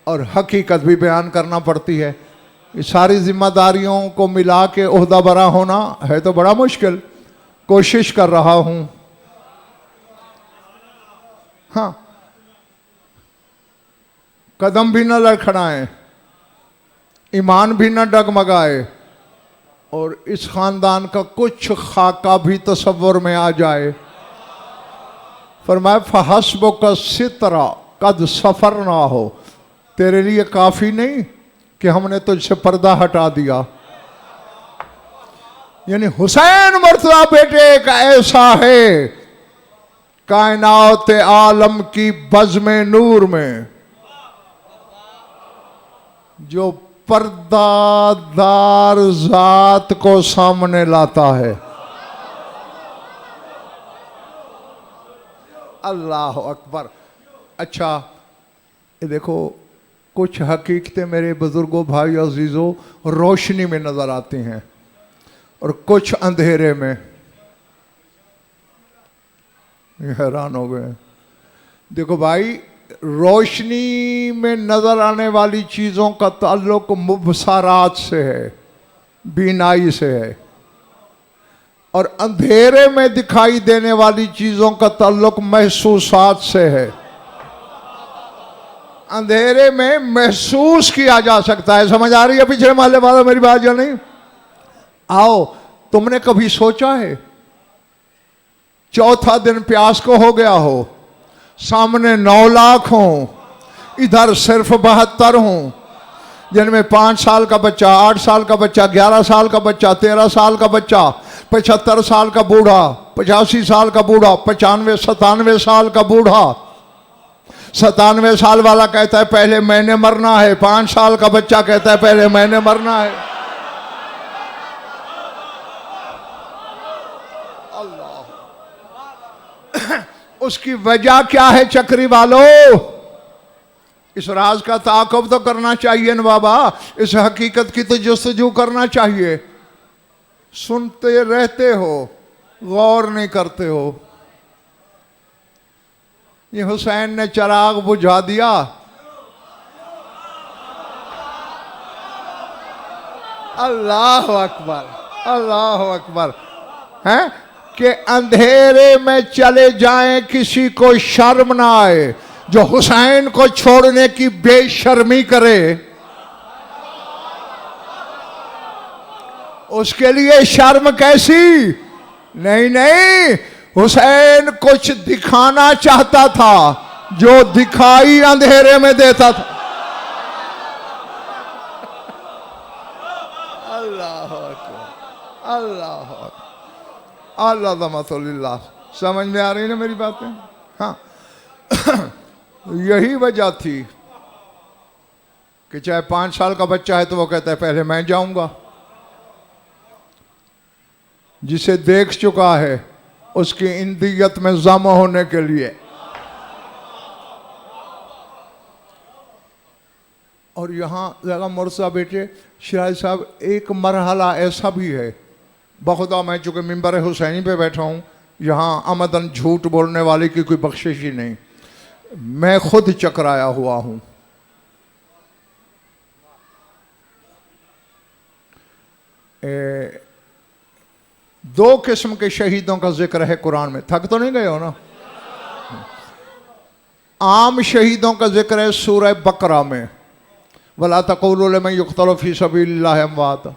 और हकीकत भी बयान करना पड़ती है। ये सारी जिम्मेदारियों को मिला के ओहदा बरा होना है तो बड़ा मुश्किल। कोशिश कर रहा हूँ। हाँ, कदम भी न लड़खड़ाएं, ईमान भी न डगमगाए और इस खानदान का कुछ खाका भी तसव्वुर में आ जाए। फरमाया फहस्बुका सितरा कद सफर ना हो, तेरे लिए काफी नहीं कि हमने तुझसे पर्दा हटा दिया। यानी हुसैन मुर्तजा बेटे एक ऐसा है कायनात आलम की बज़्म नूर में जो पर्दादार जात को सामने लाता है। अल्लाह अकबर। अच्छा, ये देखो, कुछ हकीकतें मेरे बुजुर्गों, भाई अजीजों, रोशनी में नजर आती हैं और कुछ अंधेरे में। हैरान हो गए। देखो भाई, रोशनी में नजर आने वाली चीजों का ताल्लुक मुबसरात से है, बीनाई से है, और अंधेरे में दिखाई देने वाली चीजों का ताल्लुक महसूसात से है। अंधेरे में महसूस किया जा सकता है। समझ आ रही है पिछले माले वाला मेरी बात या नहीं? आओ, तुमने कभी सोचा है चौथा दिन प्यास को हो गया हो, सामने 9 लाख हों, इधर सिर्फ 72 हों, जिनमें 5 साल का बच्चा, 8 साल का बच्चा, 11 साल का बच्चा, 13 साल का बच्चा, 75 साल का बूढ़ा, 85 साल का बूढ़ा, 95 97 साल का बूढ़ा। 97 साल वाला कहता है पहले मैंने मरना है, 5 साल का बच्चा कहता है पहले मैंने मरना है। अल्लाह, उसकी वजह क्या है चक्री वालों? इस राज का ताक़ुब तो करना चाहिए न बाबा, इस हकीकत की तो जुस्तजू करना चाहिए। सुनते रहते हो, गौर नहीं करते हो। ये हुसैन ने चिराग बुझा दिया। अल्लाह अकबर, अल्लाह अकबर। हैं कि अंधेरे में चले जाएं, किसी को शर्म ना आए। जो हुसैन को छोड़ने की बेशर्मी करे उसके लिए शर्म कैसी? नहीं नहीं, हुसैन कुछ दिखाना चाहता था जो दिखाई अंधेरे में देता था। अल्लाह अल्लाह अल्लाह। समझ में आ रही है ना मेरी बातें? हाँ, यही वजह थी कि चाहे 5 साल का बच्चा है तो वो कहता है पहले मैं जाऊंगा। जिसे देख चुका है उसकी इंदियत में जमा होने के लिए। और यहाँ लगा मुर्तज़ा बेटे शिराज साहब, एक मरहला ऐसा भी है, बखुदा मैं चूँकि मिंबर हुसैनी पे बैठा हूँ, यहाँ आमदन झूठ बोलने वाले की कोई बख्शिश ही नहीं। मैं खुद चकराया हुआ हूँ। दो किस्म के शहीदों का जिक्र है कुरान में। थक तो नहीं गए हो ना? आम शहीदों का जिक्र है सूरह बकरा में, वला तक़ूलू लिमन युक़्तलू फ़ी सबीलिल्लाहि अमवात।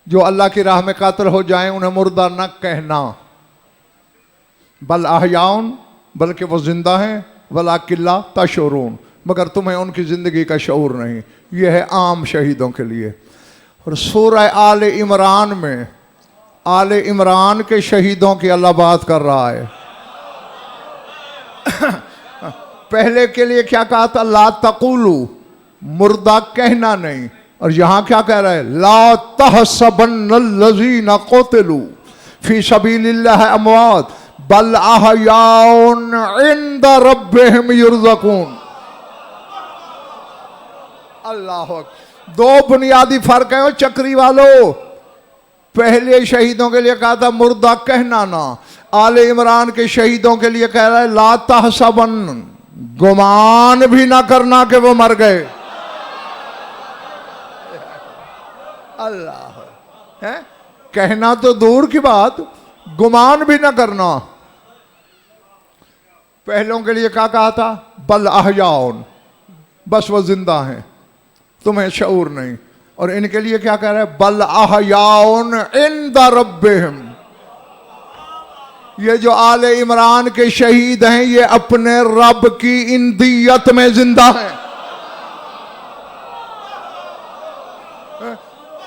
जो अल्लाह की राह में कातिल हो जाएं उन्हें मुर्दा न कहना। बल अहयाउन, बल्कि वो जिंदा हैं, वला किल्ला तशऊरून, मगर तुम्हें उनकी ज़िंदगी का शऊर नहीं। यह है आम शहीदों के लिए। और सूरह आले इमरान में आले इमरान के शहीदों की अल्लाह बात कर रहा है। पहले के लिए क्या कहा था? ला तकुलू, मुर्दा कहना नहीं। और यहां क्या कह रहा है? ला तहसबन्नल्लज़ीना क़ुतिलू फी सबीलिल्लाह अमवात बल अहयाउन इंद रब्बिहिम युरज़क़ून। अल्लाह, दो बुनियादी फर्क है चक्री वालों। पहले शहीदों के लिए कहा था मुर्दा कहना ना, आले इमरान के शहीदों के लिए कह रहा है ला तहसबन, गुमान भी ना करना कि वो मर गए। अल्लाह है, कहना तो दूर की बात, गुमान भी ना करना। पहलों के लिए क्या कहा था? बल अहयाउन, बस वो जिंदा हैं, तुम्हें शऊर नहीं। और इनके लिए क्या कह रहा है? बल अहयाउन इंद रब्बिहिम। ये जो आले इमरान के शहीद हैं ये अपने रब की इंदियत में जिंदा हैं।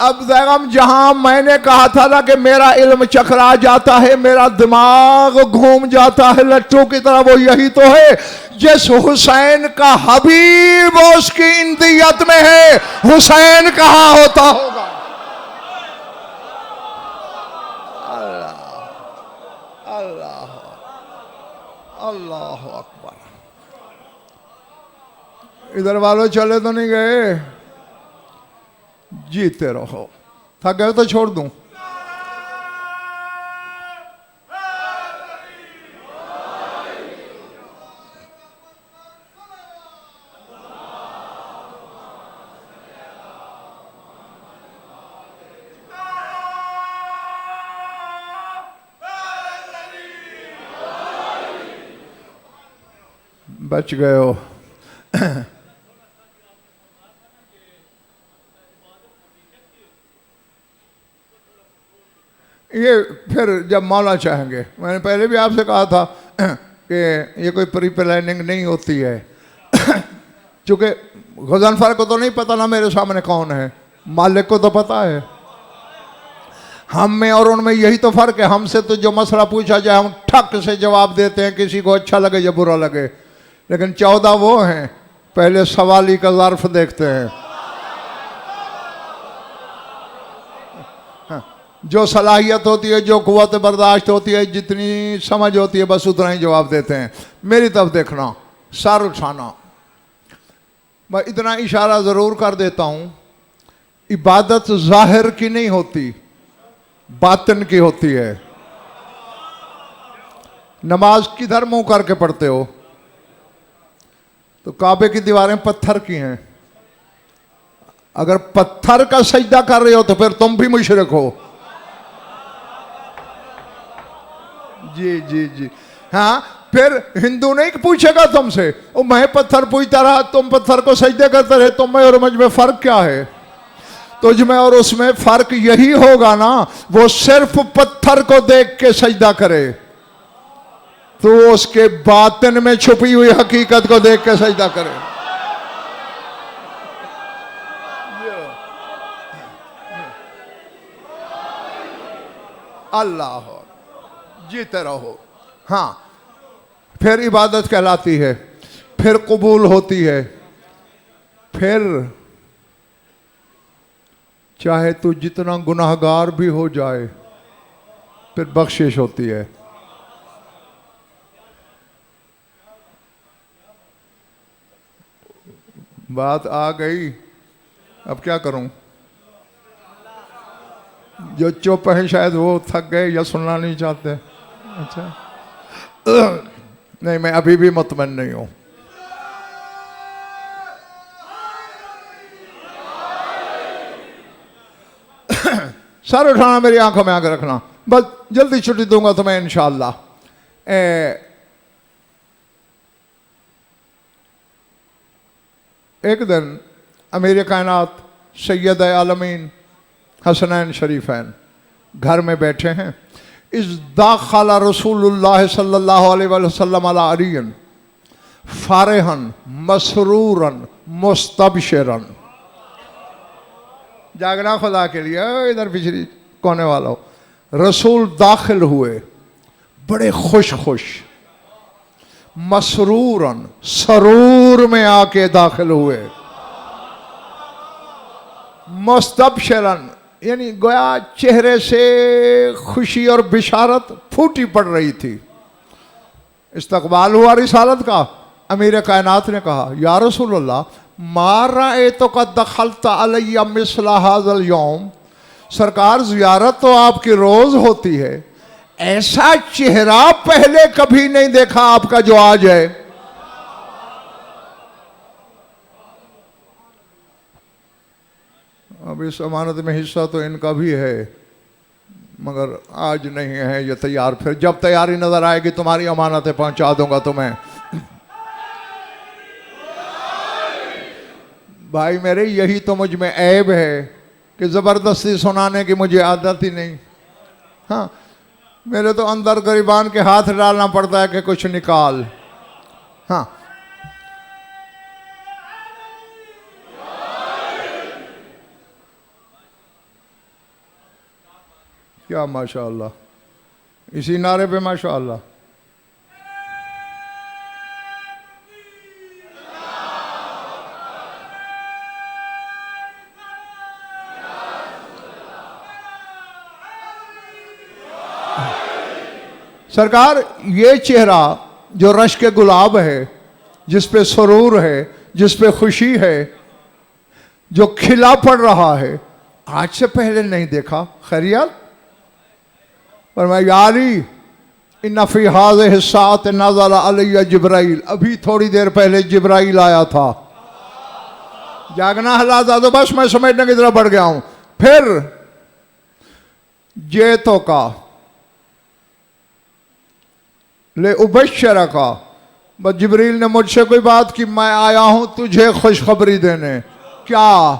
अब ज़ैगम, जहां मैंने कहा था ना कि मेरा इल्म चकरा जाता है, मेरा दिमाग घूम जाता है लट्टू की तरह, वो यही तो है। जिस हुसैन का हबीब उसकी इंदियत में है, हुसैन कहां होता होगा? अल्लाह अल्लाह अल्लाह अकबर। इधर वालों चले तो नहीं गए? जीते रहो। थक गए तो छोड़ दूं? बच गए हो। ये फिर जब मौला चाहेंगे। मैंने पहले भी आपसे कहा था कि ये कोई प्री प्लानिंग नहीं होती है। चूँकि गज़नफ़र को तो नहीं पता ना मेरे सामने कौन है, मालिक को तो पता है। हम में और उनमें यही तो फ़र्क है। हमसे तो जो मसला पूछा जाए हम ठक से जवाब देते हैं, किसी को अच्छा लगे या बुरा लगे। लेकिन 14 वो हैं, पहले सवाली का ज़र्फ़ देखते हैं। जो सलाहियत होती है, जो क़ुव्वत बर्दाश्त होती है, जितनी समझ होती है, बस उतना ही जवाब देते हैं। मेरी तरफ देखना, सर उठाना। मैं इतना इशारा ज़रूर कर देता हूँ, इबादत ज़ाहिर की नहीं होती, बातिन की होती है। नमाज किधर मुंह करके पढ़ते हो? तो काबे की दीवारें पत्थर की हैं। अगर पत्थर का सजदा कर रहे हो तो फिर तुम भी मुशरिक हो। जी जी जी हाँ, फिर हिंदू नहीं पूछेगा तुमसे, ओ मैं पत्थर पूछता रहा, तुम पत्थर को सजदे करते रहे, तुम में और मुझ में फर्क क्या है? तुझ में और उसमें फर्क यही होगा ना, वो सिर्फ पत्थर को देख के सजदा करे, तो उसके बातिन में छुपी हुई हकीकत को देख के सजदा करे। अल्लाह, जीते रहो। हाँ, फिर इबादत कहलाती है, फिर कबूल होती है, फिर चाहे तू जितना गुनाहगार भी हो जाए फिर बख्शिश होती है। बात आ गई, अब क्या करूं? जो चुप है शायद वो थक गए या सुनना नहीं चाहते। अच्छा नहीं, मैं अभी भी मुतमईन नहीं हूं। सर उठाना, मेरी आंखों में आकर रखना। बस जल्दी छुट्टी दूंगा तुम्हें इंशाअल्लाह। एक दिन अमीर कायनात सैयद आलमीन हसनैन शरीफैन घर में बैठे हैं। इस दाखला रसूलुल्लाह सल्लल्लाहु अलैहि वसल्लम अला अलियन फारेहन मसरूरन मुस्तबशिरन। जागना खुदा के लिए। इधर पिछली कोने वाला हो। रसूल दाखिल हुए बड़े खुश खुश, मसरूरन सरूर में आके दाखिल हुए, मुस्तबशिरन यानी गोया चेहरे से खुशी और बिशारत फूटी पड़ रही थी। इस्तकबाल हुआ रिसालत का। अमीर कायनात ने कहा, या रसूलल्लाह मारा ए तो का दखलता अलैया मिसला हाज़ल यौम, सरकार ज़ियारत तो आपकी रोज होती है, ऐसा चेहरा पहले कभी नहीं देखा आपका जो आज है। अब इस अमानत में हिस्सा तो इनका भी है, मगर आज नहीं है ये तैयार। फिर जब तैयारी नजर आएगी तुम्हारी अमानतें पहुंचा दूंगा तुम्हें। भाई मेरे, यही तो मुझ में ऐब है कि ज़बरदस्ती सुनाने की मुझे आदत ही नहीं। हाँ, मेरे तो अंदर गरीबान के हाथ डालना पड़ता है कि कुछ निकाल। हाँ, क्या माशाअल्लाह, इसी नारे पे माशाअल्लाह। सरकार ये चेहरा जो रश के गुलाब है, जिस पे सरूर है, जिस पे खुशी है, जो खिला पड़ रहा है, आज से पहले नहीं देखा। खैरियत? पर मैं यारी इन फी हाज़िहि सात नज़ल अलैया जिब्राइल, अभी थोड़ी देर पहले जिब्राइल आया था। जागना हालात तो बस मैं समेटने की तरफ बढ़ गया हूं। फिर जेतो का ले उबशरा का, बस जिब्रील ने मुझसे कोई बात की, मैं आया हूं तुझे खुशखबरी देने। क्या?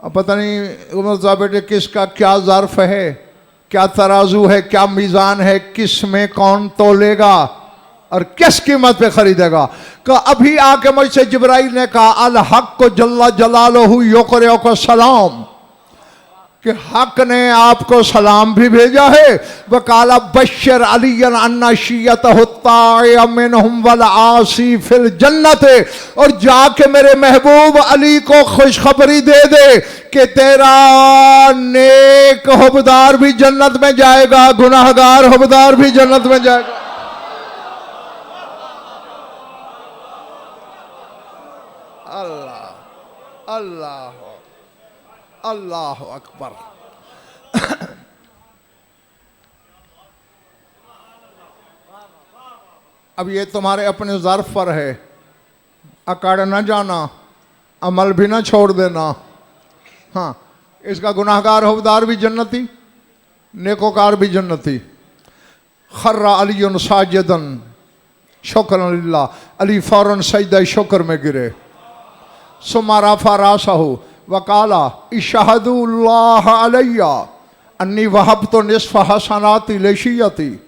अब पता नहीं बेटे किसका क्या ज़र्फ है, क्या तराजू है, क्या मीज़ान है, किस में कौन तोलेगा और किस कीमत पे खरीदेगा। कि अभी आके मुझसे जिब्राइल ने कहा, अल हक को जल्ला जलालहू युक़रिउ को सलाम, कि हक ने आपको सलाम भी भेजा है। वकाला बशर अलियन अन्ना शियतहुत्तायमिनहुम वल आसी फिल जन्नत, और जाके मेरे महबूब अली को खुशखबरी दे दे कि तेरा नेक हुबदार भी जन्नत में जाएगा, गुनाहगार हुबदार भी जन्नत में जाएगा। अल्लाह अल्लाह अल्लाह अकबर। अब ये तुम्हारे अपने ज़र्फ पर है, अकड़ न जाना, अमल भी ना छोड़ देना। हाँ, इसका गुनाहगार हुबदार भी जन्नती, नेकोकार भी जन्नती। खर्रा अली साजिदन शुक्रन लिल्लाह, अली फौरन सजदा शुक्र में गिरे। सुम्मा रफ़ा रासहु वकाला इशहदुल्लाह अलैया अन्नी वहब्तु निस्फ़ हसनाती लिशियती।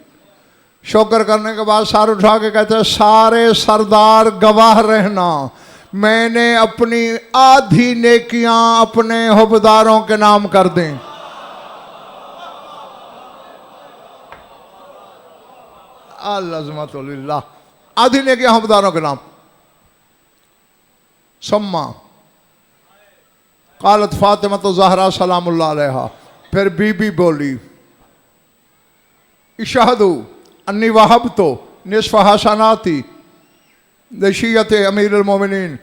शुक्र करने के बाद सार उठा के कहते हैं, सारे सरदार गवाह रहना, मैंने अपनी आधी नेकियां अपने हुबदारों के नाम कर दें। अल्लाह, आधी नेकियां हुबदारों के नाम। सम्मा कालत फातिमा तो ज़हरा सलामुल्लाह अलैहा, फिर बीबी बोली, इशहदु अन्नी वहब्तु निस्फ़ हसनाती लिशियत अमीरुल मोमिनीन,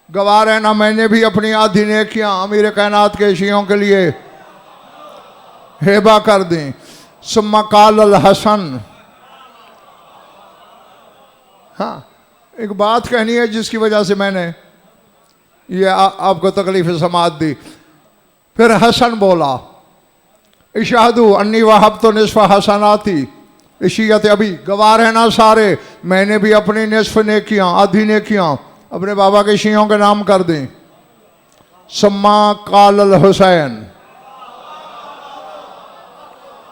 गवाह रहना मैंने भी अपनी आधी नेकियां अमीर कायनात के शियों के लिए हेबा कर दी। सुम्मा काल अल हसन, हाँ एक बात कहनी है जिसकी वजह से मैंने ये आपको तकलीफ समात दी। फिर हसन बोला, इशहदु अन्नी वहब्तु निस्फ़ हसनाती इशियत अभी, गवाह रहना सारे मैंने भी अपनी निस्फ़ नेकियां आधी नेकियां अपने बाबा के शियों के नाम कर दी। सम्मा काल अल हुसैन,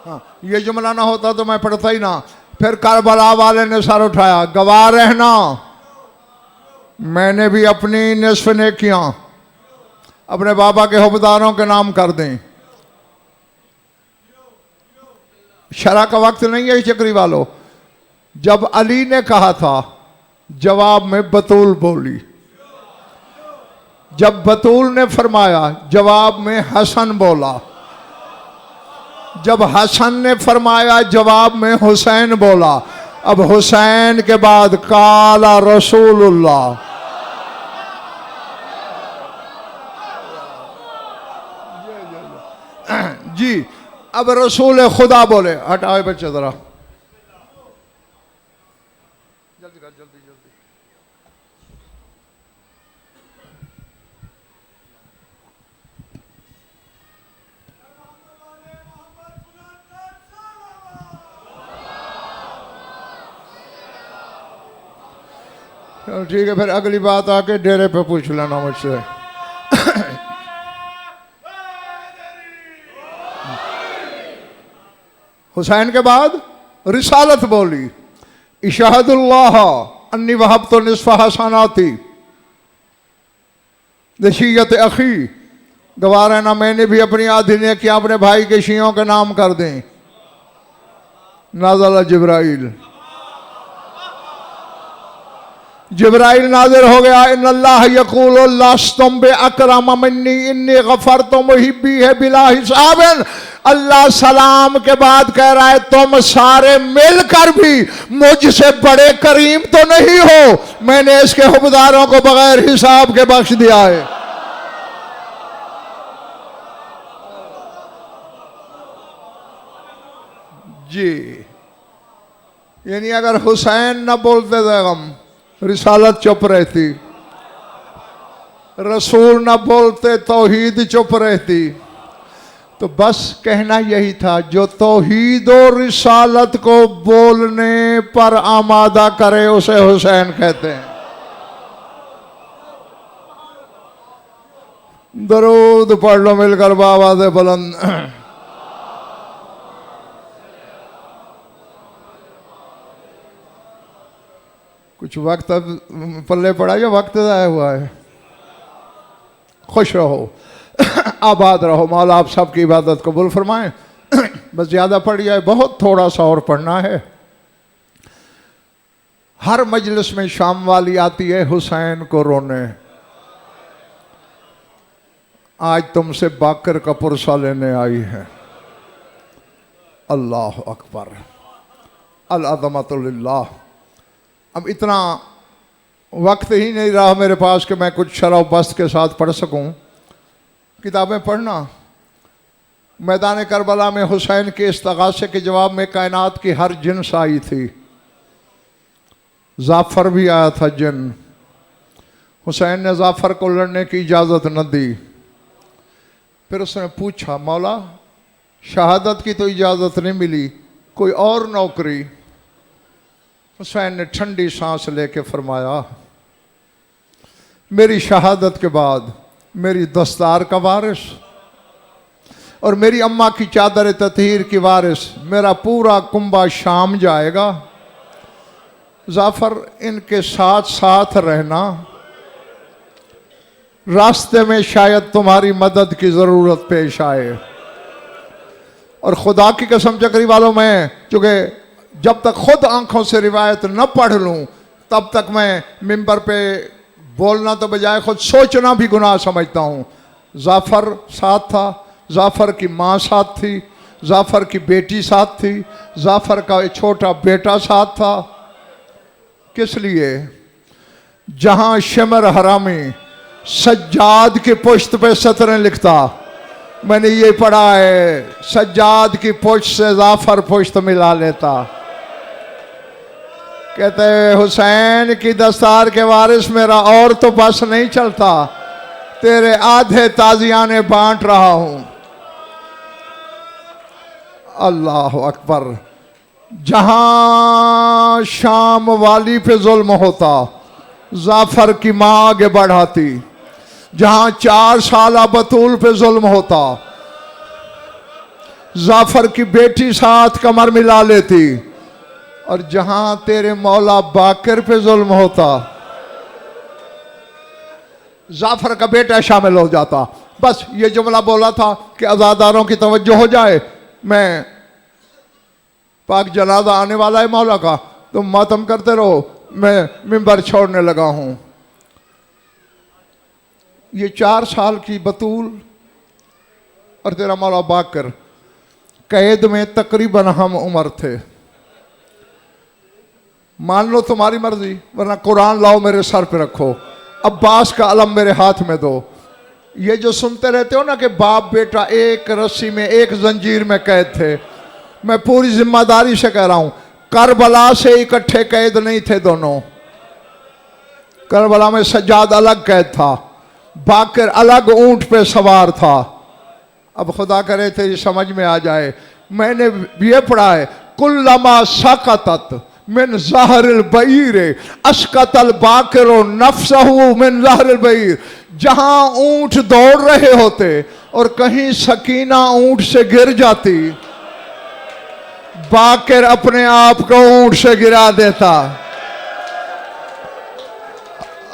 हाँ, ये जुमला ना होता तो मैं पढ़ता ही ना। फिर करबला वाले ने सर उठाया, गवाह रहना मैंने भी अपनी निस्फ नेकियां अपने बाबा के हुक्मदारों के नाम कर दें। शरा का वक्त नहीं है चक्री वालों। जब अली ने कहा था जवाब में बतूल बोली, जब बतूल ने फरमाया जवाब में हसन बोला, जब हसन ने फरमाया जवाब में हुसैन बोला। अब हुसैन के बाद काला रसूलुल्लाह। जी अब रसूल खुदा बोले, हटाओ बच्चे जरा, जल्दी कर, जल्दी जल्दी। चलो ठीक है, फिर अगली बात आके डेरे पे पूछ लेना मुझसे। हुसैन के बाद रिसालत बोली, इशाहदुल्लाह अन्नी वहब तो निस्फ हसनाती दशीयत अखी, गवाह रहना मैंने भी अपनी आधी नेकियां अपने भाई के शियों के नाम कर दें। नाज़ल जिब्राइल, जिब्राइल नाजिर हो गया, इन्नल्लाह यक़ूल लस्तुम बिअकरम मिन्नी इन्नी गफ़रतु मुहिब्बी है बिला हिसाबिन। अल्लाह सलाम के बाद कह रहा है तुम सारे मिलकर भी मुझसे बड़े करीम तो नहीं हो, मैंने इसके हुक्मदारों को बगैर हिसाब के बख्श दिया है। जी यानी अगर हुसैन न बोलते थे हम रिसालत चुप रहती, रसूल न बोलते तौहीद चुप रहती। तो बस कहना यही था, जो तौहीद और रिसालत को बोलने पर आमादा करे उसे हुसैन कहते हैं। दरूद पढ़ लो मिलकर बाबा से बुलंद। कुछ वक्त पल्ले पड़ा या वक्त ज़ाया हुआ है? खुश रहो, आबाद रहो, मौला आप सबकी इबादत कबूल फरमाएं। बस ज़्यादा पढ़ जाए, बहुत थोड़ा सा और पढ़ना है। हर मजलिस में शाम वाली आती है हुसैन को रोने, आज तुमसे बाकर का पुरसा लेने आई है। अल्लाह अकबर, अल अज़मतु लिल्लाह। अब इतना वक्त ही नहीं रहा मेरे पास कि मैं कुछ शरह बस्त के साथ पढ़ सकूं। किताबें पढ़ना, मैदान करबला में हुसैन के इस्तगासे के जवाब में कायनात की हर जिन्स आई थी। जाफ़र भी आया था जिन। हुसैन ने जाफ़र को लड़ने की इजाज़त न दी। फिर उसने पूछा, मौला शहादत की तो इजाज़त नहीं मिली, कोई और नौकरी? हुसैन ने ठंडी सांस लेके फरमाया, मेरी शहादत के बाद मेरी दस्तार का वारिस और मेरी अम्मा की चादर ततहीर की वारिस मेरा पूरा कुंबा शाम जाएगा। जाफ़र इनके साथ साथ रहना, रास्ते में शायद तुम्हारी मदद की ज़रूरत पेश आए। और खुदा की कसम चक्री वालों, मैं चूँकि जब तक खुद आंखों से रिवायत न पढ़ लूँ तब तक मैं मिंबर पे बोलना तो बजाय खुद सोचना भी गुनाह समझता हूँ। जाफ़र साथ था, जाफ़र की माँ साथ थी, जाफ़र की बेटी साथ थी, जाफ़र का एक छोटा बेटा साथ था। किस लिए? जहाँ शमर हरामी सज्जाद की पुश्त पे सतरें लिखता, मैंने ये पढ़ा है, सज्जाद की पुश्त से जाफ़र पुश्त मिला लेता। कहते हैं हुसैन की दस्तार के वारिस मेरा और तो बस नहीं चलता, तेरे आधे ताजियाने बांट रहा हूं। अल्लाह अकबर। जहां शाम वाली पे जुल्म होता, जाफ़र की माँ आगे बढ़ाती। जहां 4 साल बतूल पे जुल्म होता, जाफर की बेटी साथ कमर मिला लेती, और जहां तेरे मौला बाकर पे जुल्म होता जाफर का बेटा शामिल हो जाता। बस ये जुमला बोला था कि अज़ादारों की तवज्जो हो जाए, मैं पाक जनाजा आने वाला है मौला का, तुम मातम करते रहो, मैं मिंबर छोड़ने लगा हूं। ये 4 साल की बतूल और तेरा मौला बाकर कैद में तकरीबन हम उम्र थे। मान लो तुम्हारी मर्जी, वरना कुरान लाओ मेरे सर पे रखो, अब्बास का अलम मेरे हाथ में दो। ये जो सुनते रहते हो ना कि बाप बेटा एक रस्सी में एक जंजीर में कैद थे, मैं पूरी जिम्मेदारी से कह रहा हूं, करबला से इकट्ठे कैद नहीं थे दोनों। करबला में सज्जाद अलग कैद था, बाकर अलग ऊंट पे सवार था। अब खुदा करे तेरी समझ में आ जाए, मैंने ये पढ़ा है, कुल्लमा सकतत मिन ज़हरिल बईर अस्कतल बाकिरो नफ्सहु मिन ज़हरिल बईर। जहां ऊंट दौड़ रहे होते और कहीं सकीना ऊंट से गिर जाती, बाकर अपने आप को ऊंट से गिरा देता।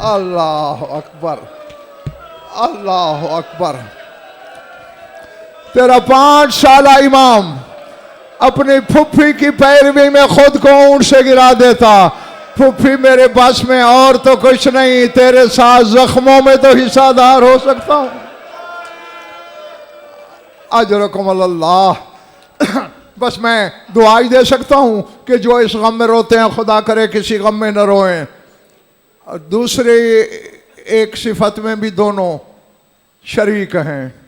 अल्लाह अकबर, अल्लाह अकबर। तेरा 5 साला इमाम अपनी फुफ्फी की पैरवी में खुद को ऊंट से गिरा देता। फुफ्फी मेरे बस में और तो कुछ नहीं, तेरे साथ जख्मों में तो हिस्सादार हो सकता हूं। अजरकुम अल्लाह। बस मैं दुआ ही दे सकता हूं कि जो इस गम में रोते हैं खुदा करे किसी गम में न रोएं। और दूसरी एक सिफत में भी दोनों शरीक हैं।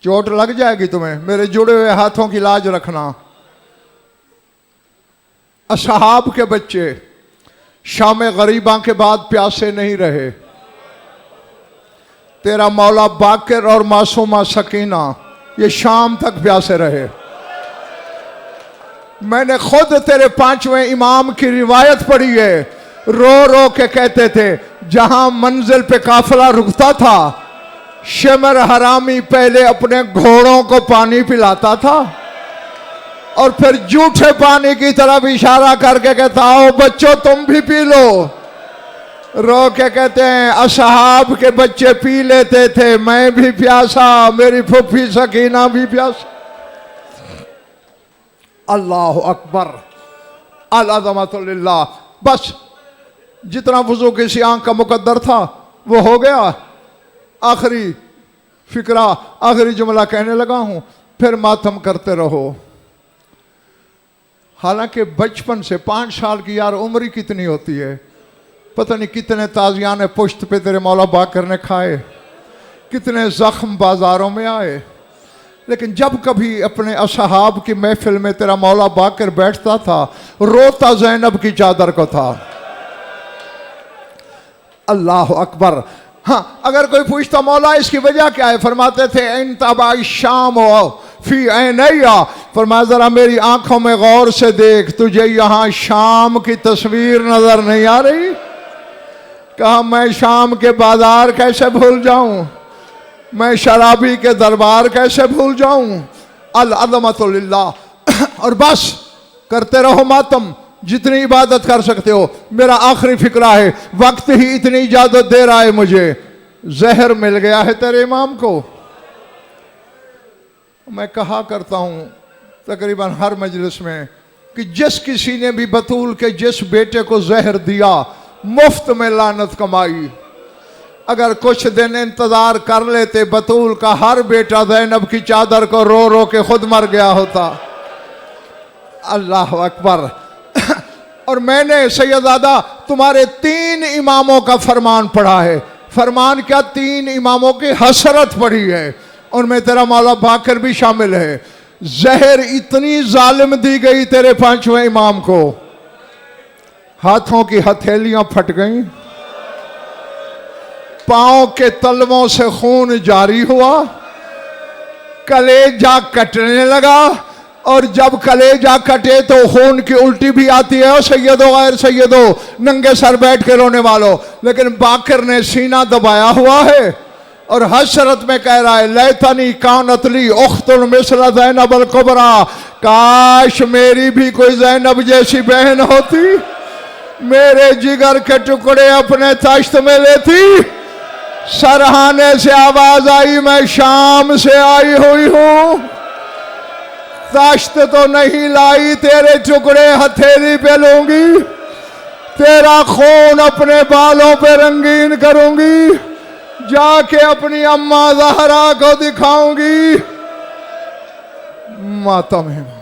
चोट लग जाएगी तुम्हें, मेरे जुड़े हुए हाथों की लाज रखना। असहाब के बच्चे शाम गरीबा के बाद प्यासे नहीं रहे। तेरा मौला बाकर और मासूमा सकीना ये शाम तक प्यासे रहे। मैंने खुद तेरे 5वें इमाम की रिवायत पढ़ी है, रो रो के कहते थे, जहां मंजिल पे काफिला रुकता था, शेमर हरामी पहले अपने घोड़ों को पानी पिलाता था और फिर जूठे पानी की तरफ इशारा करके कहता, आओ बच्चों तुम भी पी लो। रो के कहते हैं, असहाब के बच्चे पी लेते थे, मैं भी प्यासा, मेरी फुफ्फी सकीना भी प्यासा। अल्लाह अकबर, अल-अज़मतुल्लिल्लाह। बस जितना वुज़ू किसी आंख का मुकद्दर था वो हो गया। आखिरी फिक्रा, आखिरी जुमला कहने लगा हूं, फिर मातम करते रहो। हालांकि बचपन से 5 साल की यार उम्र ही कितनी होती है, पता नहीं कितने ताजियान पुश्त पे तेरे मौला बाकर ने खाए, कितने जख्म बाजारों में आए। लेकिन जब कभी अपने असहाब की महफिल में तेरा मौला बाकर बैठता था, रोता ज़ैनब की चादर को था। अल्लाह अकबर। हाँ, अगर कोई पूछता मौला इसकी वजह क्या है, फरमाते थे इन तबाई शाम हो फी ऐनैया, फरमाया जरा मेरी आंखों में गौर से देख, तुझे यहां शाम की तस्वीर नजर नहीं आ रही? कहा मैं शाम के बाजार कैसे भूल जाऊं, मैं शराबी के दरबार कैसे भूल जाऊं। अल-अज़मतुल्लिल्लाह। और बस करते रहो मातम, जितनी इबादत कर सकते हो। मेरा आखिरी फिक्रा है, वक्त ही इतनी इजाजत दे रहा है मुझे, जहर मिल गया है तेरे इमाम को। मैं कहा करता हूं तकरीबन हर मजलिस में कि जिस किसी ने भी बतूल के जिस बेटे को जहर दिया, मुफ्त में लानत कमाई। अगर कुछ दिन इंतजार कर लेते, बतूल का हर बेटा ज़ैनब की चादर को रो रो के खुद मर गया होता। अल्लाह अकबर। और मैंने सैयदादा तुम्हारे 3 इमामों का फरमान पढ़ा है। फरमान क्या, 3 इमामों की हसरत पढ़ी है, उनमें तेरा मौला बाकर भी शामिल है। जहर इतनी जालिम दी गई तेरे 5वें इमाम को, हाथों की हथेलियां फट गईं, पांव के तलवों से खून जारी हुआ, कलेजा कटने लगा, और जब कलेजा कटे तो खून की उल्टी भी आती है। और सैयदो गैर सैयदो, नंगे सर बैठ के रोने वालों, लेकिन बाकर ने सीना दबाया हुआ है, और हसरत में कह रहा है लैतनी कानतली उख्तुन मिस्ल ज़ैनब अल कुबरा, काश मेरी भी कोई ज़ैनब जैसी बहन होती, मेरे जिगर के टुकड़े अपने तश्त में लेती। सरहाने से आवाज आई मैं शाम से आई हुई हूं, तश्त तो नहीं लाई, तेरे टुकड़े हथेली पे लूंगी, तेरा खून अपने बालों पे रंगीन करूंगी, जाके अपनी अम्मा ज़हरा को दिखाऊंगी। मातम है।